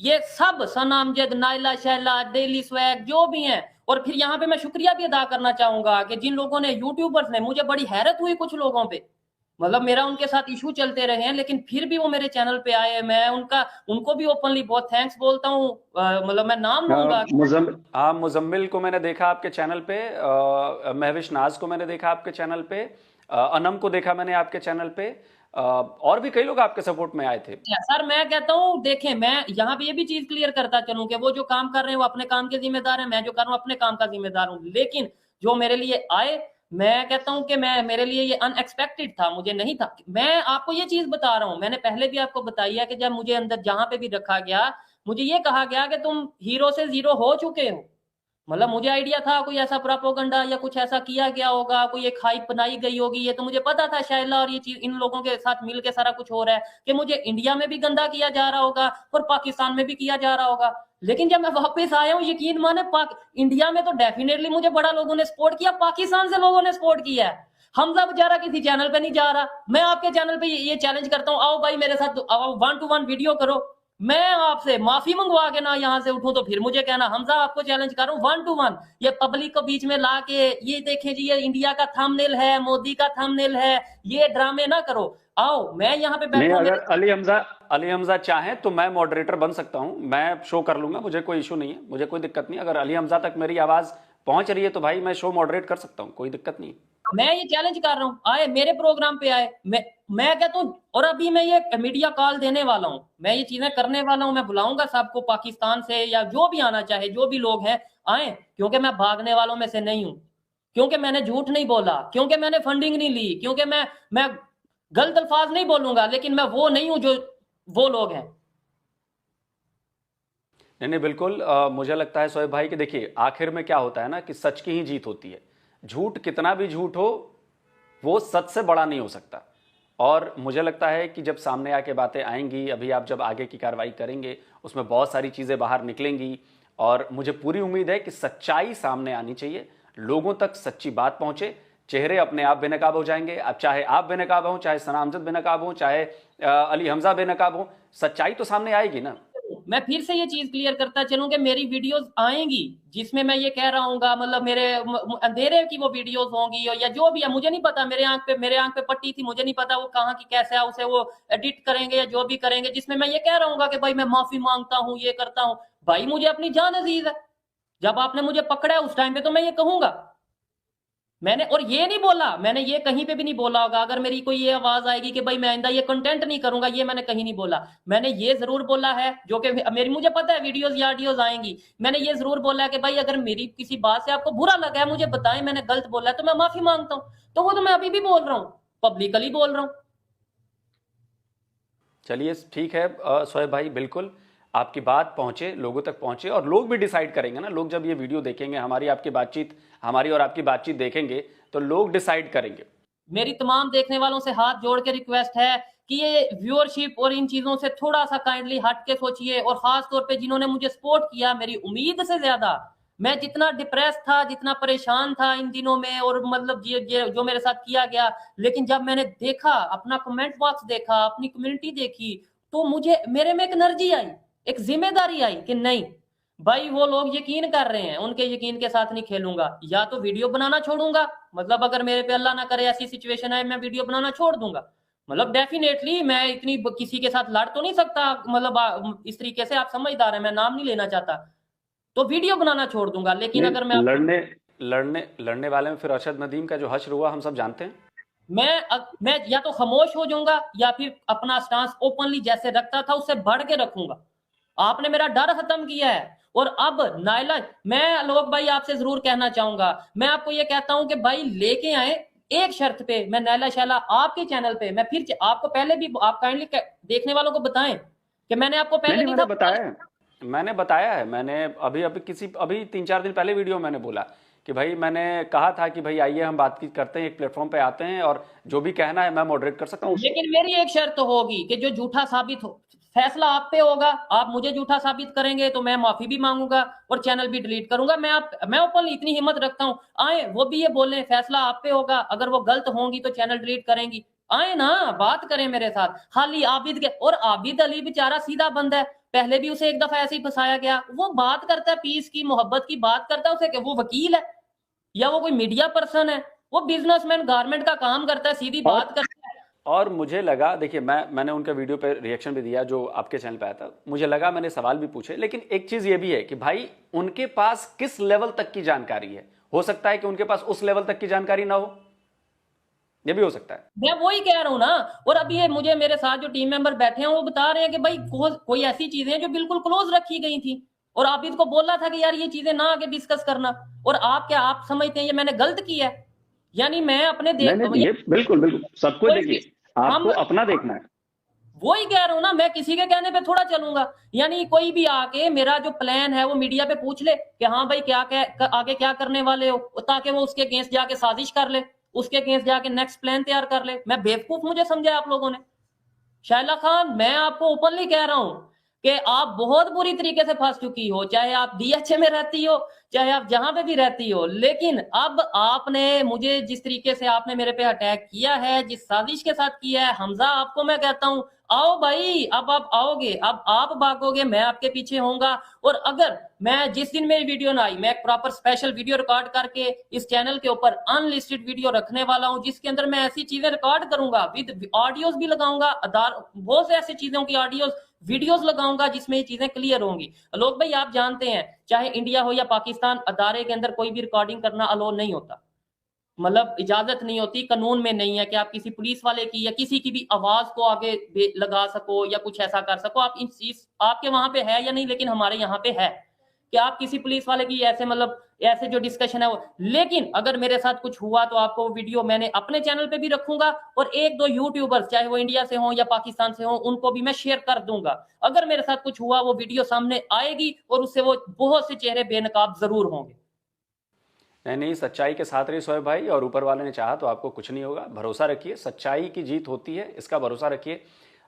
ये सब सना अमजद, नाइला, शैला, डेली स्वैग जो भी हैं। और फिर यहाँ पे मैं शुक्रिया भी अदा करना चाहूंगा कि जिन लोगों ने, यूट्यूबर्स ने, मुझे बड़ी हैरत हुई कुछ लोगों पे मतलब मेरा उनके साथ इशू चलते रहे हैं, लेकिन फिर भी वो मेरे चैनल पे आए। मैं उनको भी ओपनली बहुत थैंक्स बोलता हूँ। मतलब मैं नाम लूंगा।
हाँ, मुजम्मिल को मैंने देखा आपके चैनल पे, महविश नाज को मैंने देखा आपके चैनल पे, अनम को देखा मैंने आपके चैनल पे, और भी कई लोग आपके सपोर्ट में आए थे।
सर मैं कहता हूँ, देखें, मैं यहाँ पे ये भी चीज क्लियर करता चलूं कि वो जो काम कर रहे हैं वो अपने काम के जिम्मेदार हैं, मैं जो कर रहा हूँ अपने काम का जिम्मेदार हूँ। लेकिन जो मेरे लिए आए, मैं कहता हूँ कि मैं, मेरे लिए ये अनएक्सपेक्टेड था, मुझे नहीं था। मैं आपको ये चीज बता रहा हूँ, मैंने पहले भी आपको बताई है कि जब मुझे अंदर जहां पे भी रखा गया, मुझे ये कहा गया कि तुम हीरो से जीरो हो चुके हो। मतलब मुझे आइडिया था कोई ऐसा प्रोपोगंडा या कुछ ऐसा किया गया होगा, कोई एक हाइप बनाई गई होगी, ये तो मुझे पता था शायला और ये चीज इन लोगों के साथ मिलके सारा कुछ हो रहा है कि मुझे इंडिया में भी गंदा किया जा रहा होगा और पाकिस्तान में भी किया जा रहा होगा। लेकिन जब मैं वापस आया हूँ, यकीन माने, इंडिया में तो डेफिनेटली मुझे बड़ा लोगों ने सपोर्ट किया, पाकिस्तान से लोगों ने सपोर्ट किया है। हमजा बेचारा किसी चैनल पे नहीं जा रहा, मैं आपके चैनल पे ये चैलेंज करता हूँ, आओ भाई मेरे साथ, आओ 1-to-1 वीडियो करो, मैं आपसे माफी मंगवा के ना यहाँ से उठूं तो फिर मुझे कहना हमजा आपको चैलेंज कर रहा हूँ 1-to-1। ये पब्लिक को बीच में ला के ये देखें जी, ये इंडिया का थंबनेल है, मोदी का थंबनेल है, ये ड्रामे ना करो। आओ मैं यहाँ पे
नहीं,
बैठा हूं,
अगर अली हमजा चाहें तो मैं मॉडरेटर बन सकता हूं, मैं शो कर लूंगा, मुझे कोई इशू नहीं है, मुझे कोई दिक्कत नहीं। अगर अली हमजा तक मेरी आवाज पहुंच रही है तो भाई मैं शो मॉडरेट कर सकता हूं, कोई दिक्कत नहीं।
मैं ये चैलेंज कर रहा हूँ, आए मेरे प्रोग्राम पे आए, मैं कहता हूँ, और अभी मैं ये मीडिया कॉल देने वाला हूँ, मैं ये चीजें करने वाला हूँ, मैं बुलाऊंगा सबको पाकिस्तान से या जो भी आना चाहे, जो भी लोग हैं आए, क्योंकि मैं भागने वालों में से नहीं हूँ, क्योंकि मैंने झूठ नहीं बोला, क्योंकि मैंने फंडिंग नहीं ली, क्योंकि मैं गलत अल्फाज नहीं बोलूंगा, लेकिन मैं वो नहीं हूं जो वो लोग हैं।
नहीं नहीं, बिल्कुल, मुझे लगता है सोहेब भाई कि देखिए आखिर में क्या होता है ना कि सच की ही जीत होती है। झूठ कितना भी झूठ हो, वो सच से बड़ा नहीं हो सकता। और मुझे लगता है कि जब सामने आके बातें आएंगी, अभी आप जब आगे की कार्रवाई करेंगे उसमें बहुत सारी चीज़ें बाहर निकलेंगी, और मुझे पूरी उम्मीद है कि सच्चाई सामने आनी चाहिए, लोगों तक सच्ची बात पहुंचे, चेहरे अपने आप बेनकाब हो जाएंगे। अब चाहे आप बेनकाब हों, चाहे सना अमजद बेनकाब हों, चाहे अली हमजा बेनकाब हों, सच्चाई तो सामने आएगी ना।
मैं फिर से ये चीज क्लियर करता चलूं कि मेरी वीडियोस आएंगी जिसमें मैं ये कह रहा हूँ, मतलब मेरे अंधेरे की वो वीडियोस होंगी या जो भी है, मुझे नहीं पता, मेरे आंख पे पट्टी थी, मुझे नहीं पता वो कहाँ की कैसे है, उसे वो एडिट करेंगे या जो भी करेंगे, जिसमें मैं ये कह रहा हूँ कि भाई मैं माफी मांगता हूँ, ये करता हूँ। भाई मुझे अपनी जान अजीज है, जब आपने मुझे पकड़ा है उस टाइम पे तो मैं ये कहूंगा। मैंने और ये नहीं बोला, मैंने ये कहीं पे भी नहीं बोला होगा, अगर मेरी कोई ये आवाज आएगी कि भाई मैं आइंदा ये कंटेंट नहीं करूंगा, ये मैंने कहीं नहीं बोला। मैंने ये जरूर बोला है, जो कि मेरी, मुझे पता है वीडियोस या ऑडियोज आएंगी, मैंने ये जरूर बोला है कि भाई अगर मेरी किसी बात से आपको बुरा लगा है मुझे बताएं, मैंने गलत बोला है तो मैं माफी मांगता हूं। तो वो तो मैं अभी भी बोल रहा हूँ, पब्लिकली बोल रहा हूँ।
चलिए ठीक है सोहेब भाई, बिल्कुल आपकी बात पहुंचे, लोगों तक पहुंचे, और लोग भी डिसाइड करेंगे ना। लोग जब ये वीडियो देखेंगे, हमारी आपकी बातचीत, हमारी और आपकी बातचीत देखेंगे, तो लोग डिसाइड करेंगे।
मेरी तमाम देखने वालों से हाथ जोड़ के रिक्वेस्ट है कि ये व्यूअरशिप और इन चीजों से थोड़ा सा काइंडली हट के सोचिए, और खास तौर पे जिन्होंने मुझे सपोर्ट किया, मेरी उम्मीद से ज्यादा, मैं जितना डिप्रेस था, जितना परेशान था इन दिनों में, और मतलब जो मेरे साथ किया गया, लेकिन जब मैंने देखा, अपना कमेंट बॉक्स देखा, अपनी कम्युनिटी देखी, तो मुझे मेरे में एक एनर्जी आई, एक जिम्मेदारी आई कि नहीं भाई, वो लोग यकीन कर रहे हैं, उनके यकीन के साथ नहीं खेलूंगा। या तो वीडियो बनाना छोड़ूंगा, मतलब अगर मेरे पे अल्लाह ना करे ऐसी सिचुएशन है, मैं वीडियो बनाना छोड़ दूंगा। मतलब डेफिनेटली मैं इतनी किसी के साथ लड़ तो नहीं सकता, मतलब इस तरीके से, आप समझदार हैं, मैं नाम नहीं लेना चाहता, तो वीडियो बनाना छोड़ दूंगा। लेकिन अगर मैं
लड़ने वाले में फिर अरशद नदीम का जो हश्र हुआ हम सब जानते हैं।
मैं या तो खामोश हो जाऊंगा या फिर अपना स्टांस ओपनली जैसे रखता था उससे बढ़ के रखूंगा। आपने मेरा डर खत्म किया है। और अब नाइला, मैं लोग भाई आपसे जरूर कहना चाहूंगा, मैं आपको ये कहता हूं कि भाई लेके आए एक शर्त पे, मैं नैला शैला आपके चैनल पे, मैं फिर आपको पहले भी, आप काइंडली देखने वालों को बताएं कि मैंने आपको पहले नहीं था
मैंने बताया है, मैंने अभी 3-4 दिन पहले वीडियो मैंने बोला कि भाई, मैंने कहा था कि भाई आइए हम बातचीत करते हैं, एक प्लेटफॉर्म पे आते हैं, और जो भी कहना है मैं मॉडरेट कर सकता हूँ।
लेकिन मेरी एक शर्त होगी कि जो झूठा साबित हो, फैसला आप पे होगा, आप मुझे झूठा साबित करेंगे तो मैं माफी भी मांगूंगा और चैनल भी डिलीट करूंगा। मैं ओपनली इतनी हिम्मत रखता हूं, आए वो भी ये बोले फैसला आप पे होगा, अगर वो गलत होंगी तो चैनल डिलीट करेंगी, आए ना बात करें मेरे साथ। खाली आबिद के, और आबिद अली बेचारा सीधा बंदा है, पहले भी उसे एक दफा ऐसे ही फंसाया गया, वो बात करता है पीस की, मोहब्बत की बात करता है, उसे वो वकील है या वो कोई मीडिया पर्सन है, वो बिजनेसमैन गारमेंट का काम करता है, सीधी बात करता है।
और मुझे लगा, देखिए मैंने उनका वीडियो पे रिएक्शन भी दिया जो आपके चैनल पे आया था, मुझे लगा, मैंने सवाल भी पूछे, लेकिन एक चीज ये भी है कि भाई उनके पास किस लेवल तक की जानकारी है। हो सकता है कि उनके पास उस लेवल तक की जानकारी ना हो, ये भी हो सकता है।
मैं वही कह रहा हूँ ना। और अभी ये मुझे मेरे साथ जो टीम मेंबर बैठे हैं वो बता रहे हैं कि भाई कोई ऐसी चीजें हैं जो बिल्कुल क्लोज रखी गई थी, और आबिद को बोला था कि यार ये चीजें ना आगे डिस्कस करना, और आप समझते हैं ये मैंने गलत किया है? यानी मैं अपने
नहीं नहीं, ये बिल्कुल बिल्कुल सबको
कोई
देखिए,
भी
आपको
हम
अपना देखना है।
वही कह रहा हूं ना, मैं किसी के कहने पे थोड़ा चलूंगा। यानी कोई भी आके मेरा जो प्लान है वो मीडिया पे पूछ ले कि हाँ भाई आगे क्या करने वाले हो, ताकि वो उसके अगेंस्ट जाके साजिश कर ले, उसके अगेंस्ट जाके नेक्स्ट प्लान तैयार कर ले। मैं बेवकूफ मुझे समझा आप लोगों ने? शायला खान, मैं आपको ओपनली कह रहा हूं कि आप बहुत बुरी तरीके से फंस चुकी हो, चाहे आप डीएचए में रहती हो, चाहे आप जहां पे भी रहती हो। लेकिन अब आपने मुझे जिस तरीके से आपने मेरे पे अटैक किया है, जिस साजिश के साथ किया है, हमजा आपको मैं कहता हूं आओ भाई, अब आप आओगे, अब आप भागोगे, मैं आपके पीछे होऊंगा। और अगर मैं जिस दिन मेरी वीडियो ना आई, मैं एक प्रॉपर स्पेशल वीडियो रिकॉर्ड करके इस चैनल के ऊपर अनलिस्टेड वीडियो रखने वाला हूं, जिसके अंदर मैं ऐसी चीजें रिकॉर्ड करूंगा, विद ऑडियोज भी लगाऊंगा, बहुत से ऐसी चीजों की ऑडियोज वीडियोस लगाऊंगा जिसमें ये चीजें क्लियर होंगी। लोग भाई आप जानते हैं, चाहे इंडिया हो या पाकिस्तान, अदारे के अंदर कोई भी रिकॉर्डिंग करना अलो नहीं होता, मतलब इजाजत नहीं होती, कानून में नहीं है कि आप किसी पुलिस वाले की या किसी की भी आवाज को आगे लगा सको या कुछ ऐसा कर सको। आप इन चीज आपके वहां पे है या नहीं, लेकिन हमारे यहाँ पे है कि आप किसी पुलिस वाले की ऐसे मतलब ऐसे जो डिस्कशन है वो। लेकिन अगर मेरे साथ कुछ हुआ तो आपको वीडियो मैंने अपने चैनल पे भी रखूंगा, और एक दो यूट्यूबर्स चाहे वो इंडिया से हो या पाकिस्तान से हो उनको भी मैं शेयर कर दूंगा। अगर मेरे साथ कुछ हुआ वो वीडियो सामने आएगी, और उससे वो बहुत से चेहरे बेनकाब जरूर होंगे।
नहीं नहीं, सच्चाई के साथ रहिए शोएब भाई, और ऊपर वाले ने चाहा तो आपको कुछ नहीं होगा। भरोसा रखिए, सच्चाई की जीत होती है, इसका भरोसा रखिए।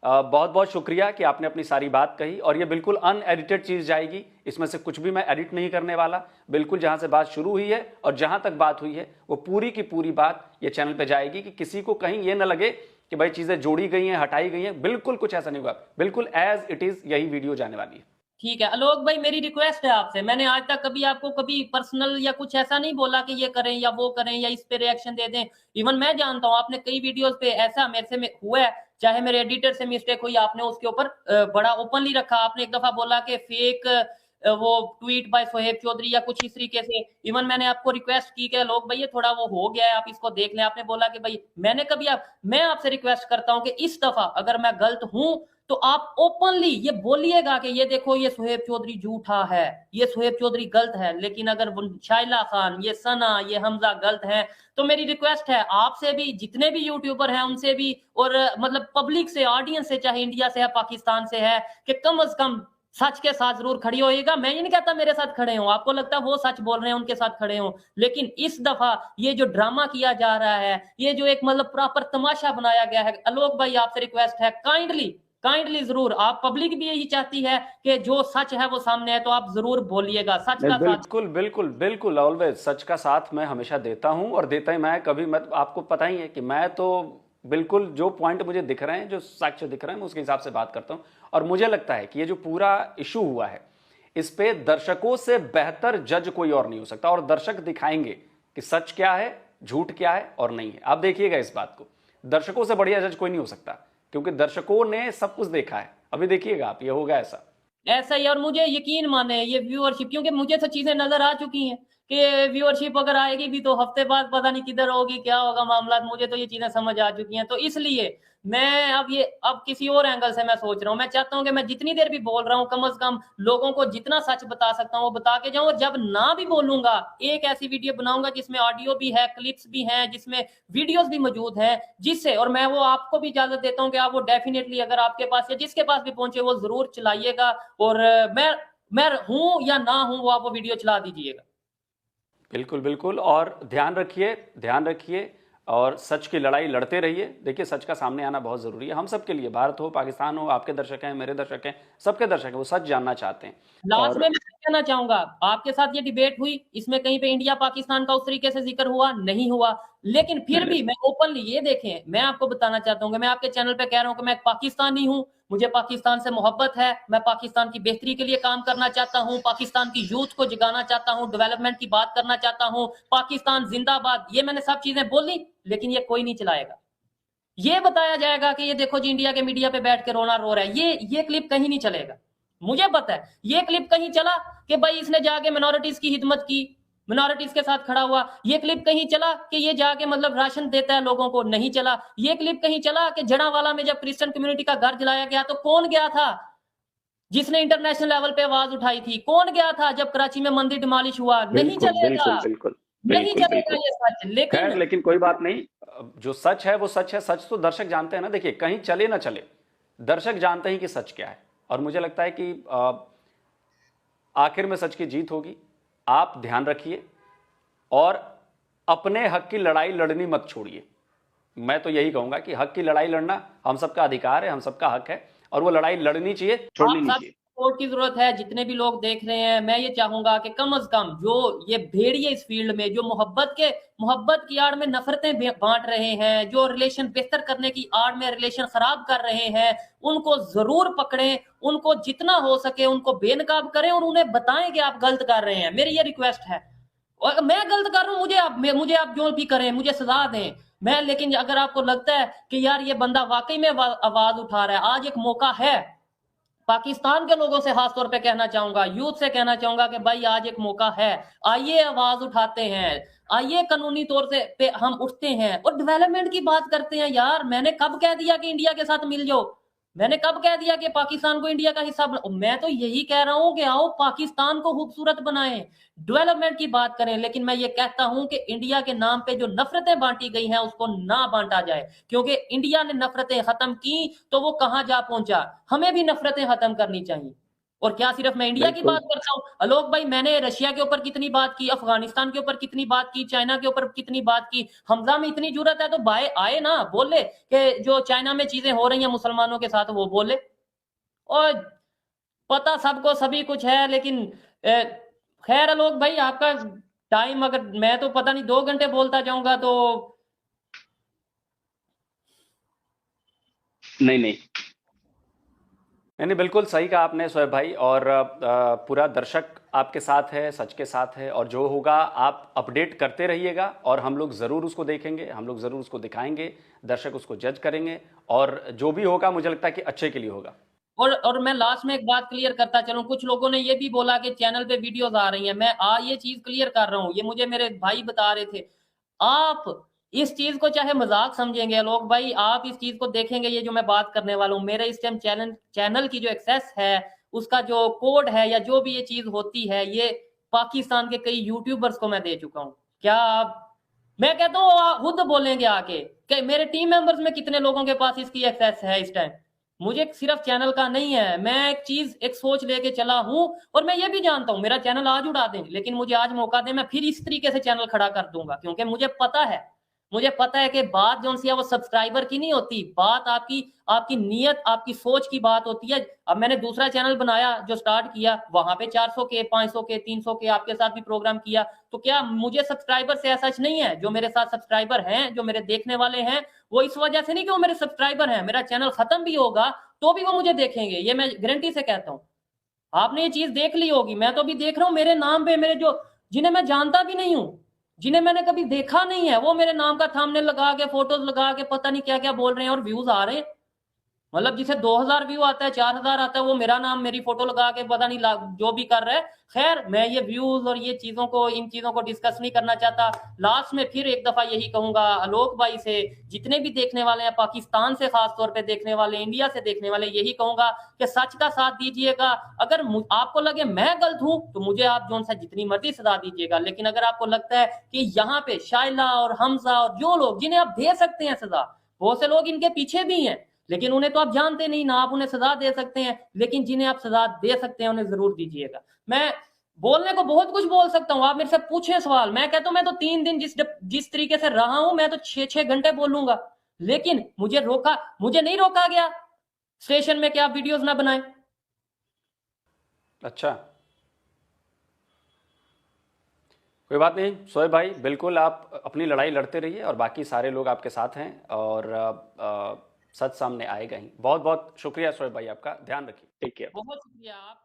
बहुत बहुत शुक्रिया कि आपने अपनी सारी बात कही, और ये बिल्कुल अनएडिटेड चीज जाएगी, इसमें से कुछ भी मैं एडिट नहीं करने वाला। बिल्कुल जहां से बात शुरू हुई है और जहां तक बात हुई है वो पूरी की पूरी बात ये चैनल पे जाएगी, कि किसी को कहीं ये ना लगे कि भाई चीजें जोड़ी गई हैं, हटाई गई हैं। बिल्कुल कुछ ऐसा नहीं होगा, बिल्कुल एज इट इज यही वीडियो जाने वाली है।
ठीक है आलोक भाई, मेरी रिक्वेस्ट है आपसे, मैंने आज तक कभी आपको कभी पर्सनल या कुछ ऐसा नहीं बोला कि ये करें या वो करें या इस पे रिएक्शन दे दें। इवन मैं जानता हूं आपने कई वीडियोस पे ऐसा मेरे से हुआ है, चाहे मेरे एडिटर से मिस्टेक हुई, आपने उसके ऊपर बड़ा ओपनली रखा। आपने एक दफा बोला कि फेक वो ट्वीट बाय सोहेब चौधरी या कुछ इस तरीके से। इवन मैंने आपको रिक्वेस्ट की कि लोग भाई ये थोड़ा वो हो गया है, आप इसको देख लें। आपने बोला कि भाई मैंने कभी मैं आपसे रिक्वेस्ट करता हूं कि इस दफा अगर मैं गलत हूं तो आप ओपनली ये बोलिएगा कि ये देखो ये सोहेब चौधरी झूठा है, ये सोहेब चौधरी गलत है। लेकिन अगर शाइला खान, ये सना, ये हमजा गलत है, तो मेरी रिक्वेस्ट है आपसे भी, जितने भी यूट्यूबर हैं उनसे भी, और मतलब पब्लिक से, ऑडियंस से, चाहे इंडिया से है पाकिस्तान से है, कि कम से कम सच के साथ जरूर खड़ी होएगा। मैं ये नहीं कहता मेरे साथ खड़े हो, आपको लगता है वो सच बोल रहे हैं उनके साथ खड़े हो, लेकिन इस दफा ये जो ड्रामा किया जा रहा है, ये जो एक मतलब प्रॉपर तमाशा बनाया गया है, आलोक भाई आपसे रिक्वेस्ट है काइंडली जरूर, आप पब्लिक भी यही चाहती है कि जो सच है वो सामने है, तो आप जरूर बोलिएगा सच का साथ।
बिल्कुल बिल्कुल बिल्कुल, ऑलवेज सच का साथ मैं हमेशा देता हूं, और देता ही मैं कभी, मैं आपको पता ही है कि मैं तो बिल्कुल जो पॉइंट मुझे दिख रहे हैं, जो साक्ष्य दिख रहे हैं, मैं उसके हिसाब से बात करता हूं। और मुझे लगता है कि ये जो पूरा इशू हुआ है, इस पे दर्शकों से बेहतर जज कोई और नहीं हो सकता, और दर्शक दिखाएंगे कि सच क्या है, झूठ क्या है और नहीं है। आप देखिएगा इस बात को, दर्शकों से बढ़िया जज कोई नहीं हो सकता, क्योंकि दर्शकों ने सब कुछ देखा है। अभी देखिएगा आप, ये होगा ऐसा
ही। और मुझे यकीन माने ये व्यूअरशिप, क्योंकि मुझे तो चीजें नजर आ चुकी हैं कि व्यूअरशिप अगर आएगी भी तो हफ्ते बाद पता नहीं किधर होगी, क्या होगा मामला, मुझे तो ये चीजें समझ आ चुकी हैं। तो इसलिए मैं अब किसी और एंगल से मैं सोच रहा हूँ, मैं चाहता हूँ कि मैं जितनी देर भी बोल रहा हूँ कम से कम लोगों को जितना सच बता सकता हूँ वो बता के जाऊं। और जब ना भी बोलूंगा, एक ऐसी वीडियो बनाऊंगा जिसमें ऑडियो भी है, क्लिप्स भी हैं, जिसमें वीडियोस भी मौजूद हैं, जिससे, और मैं वो आपको भी इजाजत देता हूँ कि आप वो डेफिनेटली अगर आपके पास या जिसके पास भी पहुंचे वो जरूर चलाइएगा। और मैं हूं या ना हूं वो आप वो वीडियो चला दीजिएगा।
बिल्कुल बिल्कुल, और ध्यान रखिए और सच की लड़ाई लड़ते रहिए। देखिए सच का सामने आना बहुत जरूरी है, हम सबके लिए, भारत हो, पाकिस्तान हो, आपके दर्शक हैं, मेरे दर्शक हैं, सबके दर्शक हैं, वो सच जानना चाहते हैं।
लास्ट में मैं कहना चाहूंगा, आपके साथ ये डिबेट हुई, इसमें कहीं पे इंडिया पाकिस्तान का उस तरीके से जिक्र हुआ नहीं हुआ, लेकिन फिर भी मैं ओपनली ये देखें, मैं आपको बताना चाहता हूं कि मैं आपके चैनल पे कह रहा हूं कि मैं एक पाकिस्तानी हूं, मुझे पाकिस्तान से मोहब्बत है, मैं पाकिस्तान की बेहतरी के लिए काम करना चाहता हूं, पाकिस्तान की यूथ को जगाना चाहता हूं, डेवलपमेंट की बात करना चाहता हूं, पाकिस्तान जिंदाबाद, ये मैंने सब चीजें बोली, लेकिन ये कोई नहीं चलाएगा। ये बताया जाएगा कि ये देखो जी इंडिया के मीडिया पे बैठ के रोना रो रहा है, ये क्लिप कहीं नहीं चलेगा। मुझे पता है ये क्लिप कहीं चला कि भाई इसने जाके मिनोरिटीज की हिदमत की, मिनोरिटीज के साथ खड़ा हुआ। ये क्लिप कहीं चला कि ये जाके मतलब राशन देता है लोगों को, नहीं चला। ये क्लिप कहीं चला कि जड़ावाला में जब क्रिश्चियन कम्युनिटी का घर जलाया गया तो कौन गया था जिसने इंटरनेशनल लेवल पे आवाज उठाई थी? कौन गया था जब कराची में मंदिर डिमोलिश हुआ? नहीं
बिल्कुल
चलेगा,
बिल्कुल बिल्कुल
नहीं
बिल्कुल
चलेगा
बिल्कुल।
ये सच।
खैर, लेकिन कोई बात नहीं, जो सच है वो सच है। सच तो दर्शक जानते हैं ना। देखिए, कहीं चले ना चले, दर्शक जानते हैं कि सच क्या है, और मुझे लगता है कि आखिर में सच की जीत होगी। आप ध्यान रखिए और अपने हक की लड़ाई लड़नी मत छोड़िए। मैं तो यही कहूंगा कि हक की लड़ाई लड़ना हम सबका अधिकार है, हम सबका हक है, और वो लड़ाई लड़नी चाहिए, छोड़नी नहीं चाहिए।
सपोर्ट की जरूरत है। जितने भी लोग देख रहे हैं, मैं ये चाहूंगा कि कम से कम जो ये भेड़िए इस फील्ड में जो मोहब्बत की आड़ में नफरतें बांट रहे हैं, जो रिलेशन बेहतर करने की आड़ में रिलेशन खराब कर रहे हैं, उनको जरूर पकड़ें, उनको जितना हो सके उनको बेनकाब करें और उन्हें बताएं कि आप गलत कर रहे हैं। मेरी ये रिक्वेस्ट है। और मैं गलत कर रहा हूं, मुझे आप जो भी करें, मुझे सजा दें। मैं लेकिन अगर आपको लगता है कि यार ये बंदा वाकई में आवाज उठा रहा है, आज एक मौका है। पाकिस्तान के लोगों से खास तौर पे कहना चाहूंगा, यूथ से कहना चाहूंगा कि भाई आज एक मौका है, आइए आवाज उठाते हैं, आइए कानूनी तौर से पे हम उठते हैं और डेवलपमेंट की बात करते हैं। यार मैंने कब कह दिया कि इंडिया के साथ मिल जाओ? मैंने कब कह दिया कि पाकिस्तान को इंडिया का हिस्सा मैं तो यही कह रहा हूं कि आओ पाकिस्तान को खूबसूरत बनाएं, डेवलपमेंट की बात करें। लेकिन मैं ये कहता हूं कि इंडिया के नाम पे जो नफरतें बांटी गई हैं उसको ना बांटा जाए, क्योंकि इंडिया ने नफरतें खत्म की तो वो कहां जा पहुंचा। हमें भी नफरतें खत्म करनी चाहिए। और क्या सिर्फ मैं इंडिया की
बिल्कुल
बात करता हूं आलोक भाई, मैंने रशिया के ऊपर कितनी बात की, अफगानिस्तान के ऊपर कितनी बात की, चाइना के ऊपर कितनी बात की। हमजा में इतनी जरूरत है तो भाई आए ना, बोले कि जो चाइना में चीजें हो रही हैं मुसलमानों के साथ वो बोले। और पता सबको सभी कुछ है, लेकिन खैर आलोक भाई आपका टाइम, अगर मैं तो पता नहीं 2 घंटे बोलता जाऊंगा तो।
नहीं, बिल्कुल सही कहा आपने शोएब भाई। और पूरा दर्शक आपके साथ है, सच के साथ है, और जो होगा आप अपडेट करते रहिएगा और हम लोग ज़रूर उसको देखेंगे, हम लोग ज़रूर उसको दिखाएंगे, दर्शक उसको जज करेंगे, और जो भी होगा मुझे लगता है कि अच्छे के लिए होगा।
और मैं लास्ट में एक बात क्लियर करता चलूं, कुछ लोगों ने ये भी बोला कि चैनल पे वीडियोस आ रही हैं। मैं ये चीज क्लियर कर रहा हूं, ये मुझे मेरे भाई बता रहे थे। आप इस चीज को चाहे मजाक समझेंगे आलोक भाई, आप इस चीज को देखेंगे, ये जो मैं बात करने वाला हूं, मेरे इस टाइम चैनल की जो एक्सेस है, उसका जो कोड है या जो भी ये चीज होती है, ये पाकिस्तान के कई यूट्यूबर्स को मैं दे चुका हूं। क्या आप, मैं कहता हूँ आप खुद बोलेंगे आके कि मेरे टीम मेंबर्स में कितने लोगों के पास इसकी एक्सेस है इस टाइम। मुझे सिर्फ चैनल का नहीं है, मैं एक चीज एक सोच लेके चला हूं, और मैं ये भी जानता हूं मेरा चैनल आज उड़ा दें, लेकिन मुझे आज मौका दें, मैं फिर इस तरीके से चैनल खड़ा कर दूंगा। क्योंकि मुझे पता है कि बात जो सी है वो सब्सक्राइबर की नहीं होती, बात आपकी आपकी नीयत, आपकी सोच की बात होती है। अब मैंने दूसरा चैनल बनाया जो स्टार्ट किया, वहां पे 400 के 500 के 300 के आपके साथ भी प्रोग्राम किया, तो क्या मुझे सब्सक्राइबर से ऐसा नहीं है? जो मेरे साथ सब्सक्राइबर हैं, जो मेरे देखने वाले हैं, वो इस वजह से नहीं कि वो मेरे सब्सक्राइबर हैं, मेरा चैनल खत्म भी होगा तो भी वो मुझे देखेंगे, ये मैं गारंटी से कहता हूं। आपने ये चीज देख ली होगी, मैं तो अभी देख रहा हूं मेरे नाम पे, मेरे जो जिन्हें मैं जानता भी नहीं हूं, जिन्हें मैंने कभी देखा नहीं है, वो मेरे नाम का थंबनेल लगा के, फोटोज लगा के, पता नहीं क्या क्या बोल रहे हैं, और व्यूज आ रहे हैं। मतलब जिसे 2000 व्यू आता है, 4000 आता है, वो मेरा नाम, मेरी फोटो लगा के पता नहीं जो भी कर रहा है। खैर, मैं ये व्यूज और ये चीजों को, इन चीजों को डिस्कस नहीं करना चाहता। लास्ट में फिर एक दफा यही कहूंगा आलोक भाई से, जितने भी देखने वाले हैं, पाकिस्तान से खास तौर पे देखने वाले, इंडिया से देखने वाले, यही कहूंगा कि सच का साथ दीजिएगा। अगर आपको लगे मैं गलत हूं तो मुझे आप जो सा जितनी मर्जी सजा दीजिएगा, लेकिन अगर आपको लगता है कि यहाँ पे शाइला और हमजा और जो लोग जिन्हें आप दे सकते हैं सजा, बहुत से लोग इनके पीछे भी हैं, लेकिन उन्हें तो आप जानते नहीं ना, आप उन्हें सजा दे सकते हैं, लेकिन जिन्हें आप सजा दे सकते हैं उन्हें जरूर दीजिएगा। मैं बोलने को बहुत कुछ बोल सकता हूं, आप मेरे से पूछे सवाल, मैं कहता हूं मैं तो 3 दिन जिस तरीके से रहा हूं, मैं तो 6-6 घंटे बोलूंगा, लेकिन मुझे नहीं रोका गया स्टेशन में कि आप वीडियोस ना बनाएं।
अच्छा, कोई बात नहीं शोएब भाई, बिल्कुल आप अपनी लड़ाई लड़ते रहिए और बाकी सारे लोग आपके साथ हैं, और सच सामने आएगा ही। बहुत बहुत शुक्रिया शोएब भाई, आपका ध्यान रखिए, टेक केयर।
बहुत शुक्रिया आप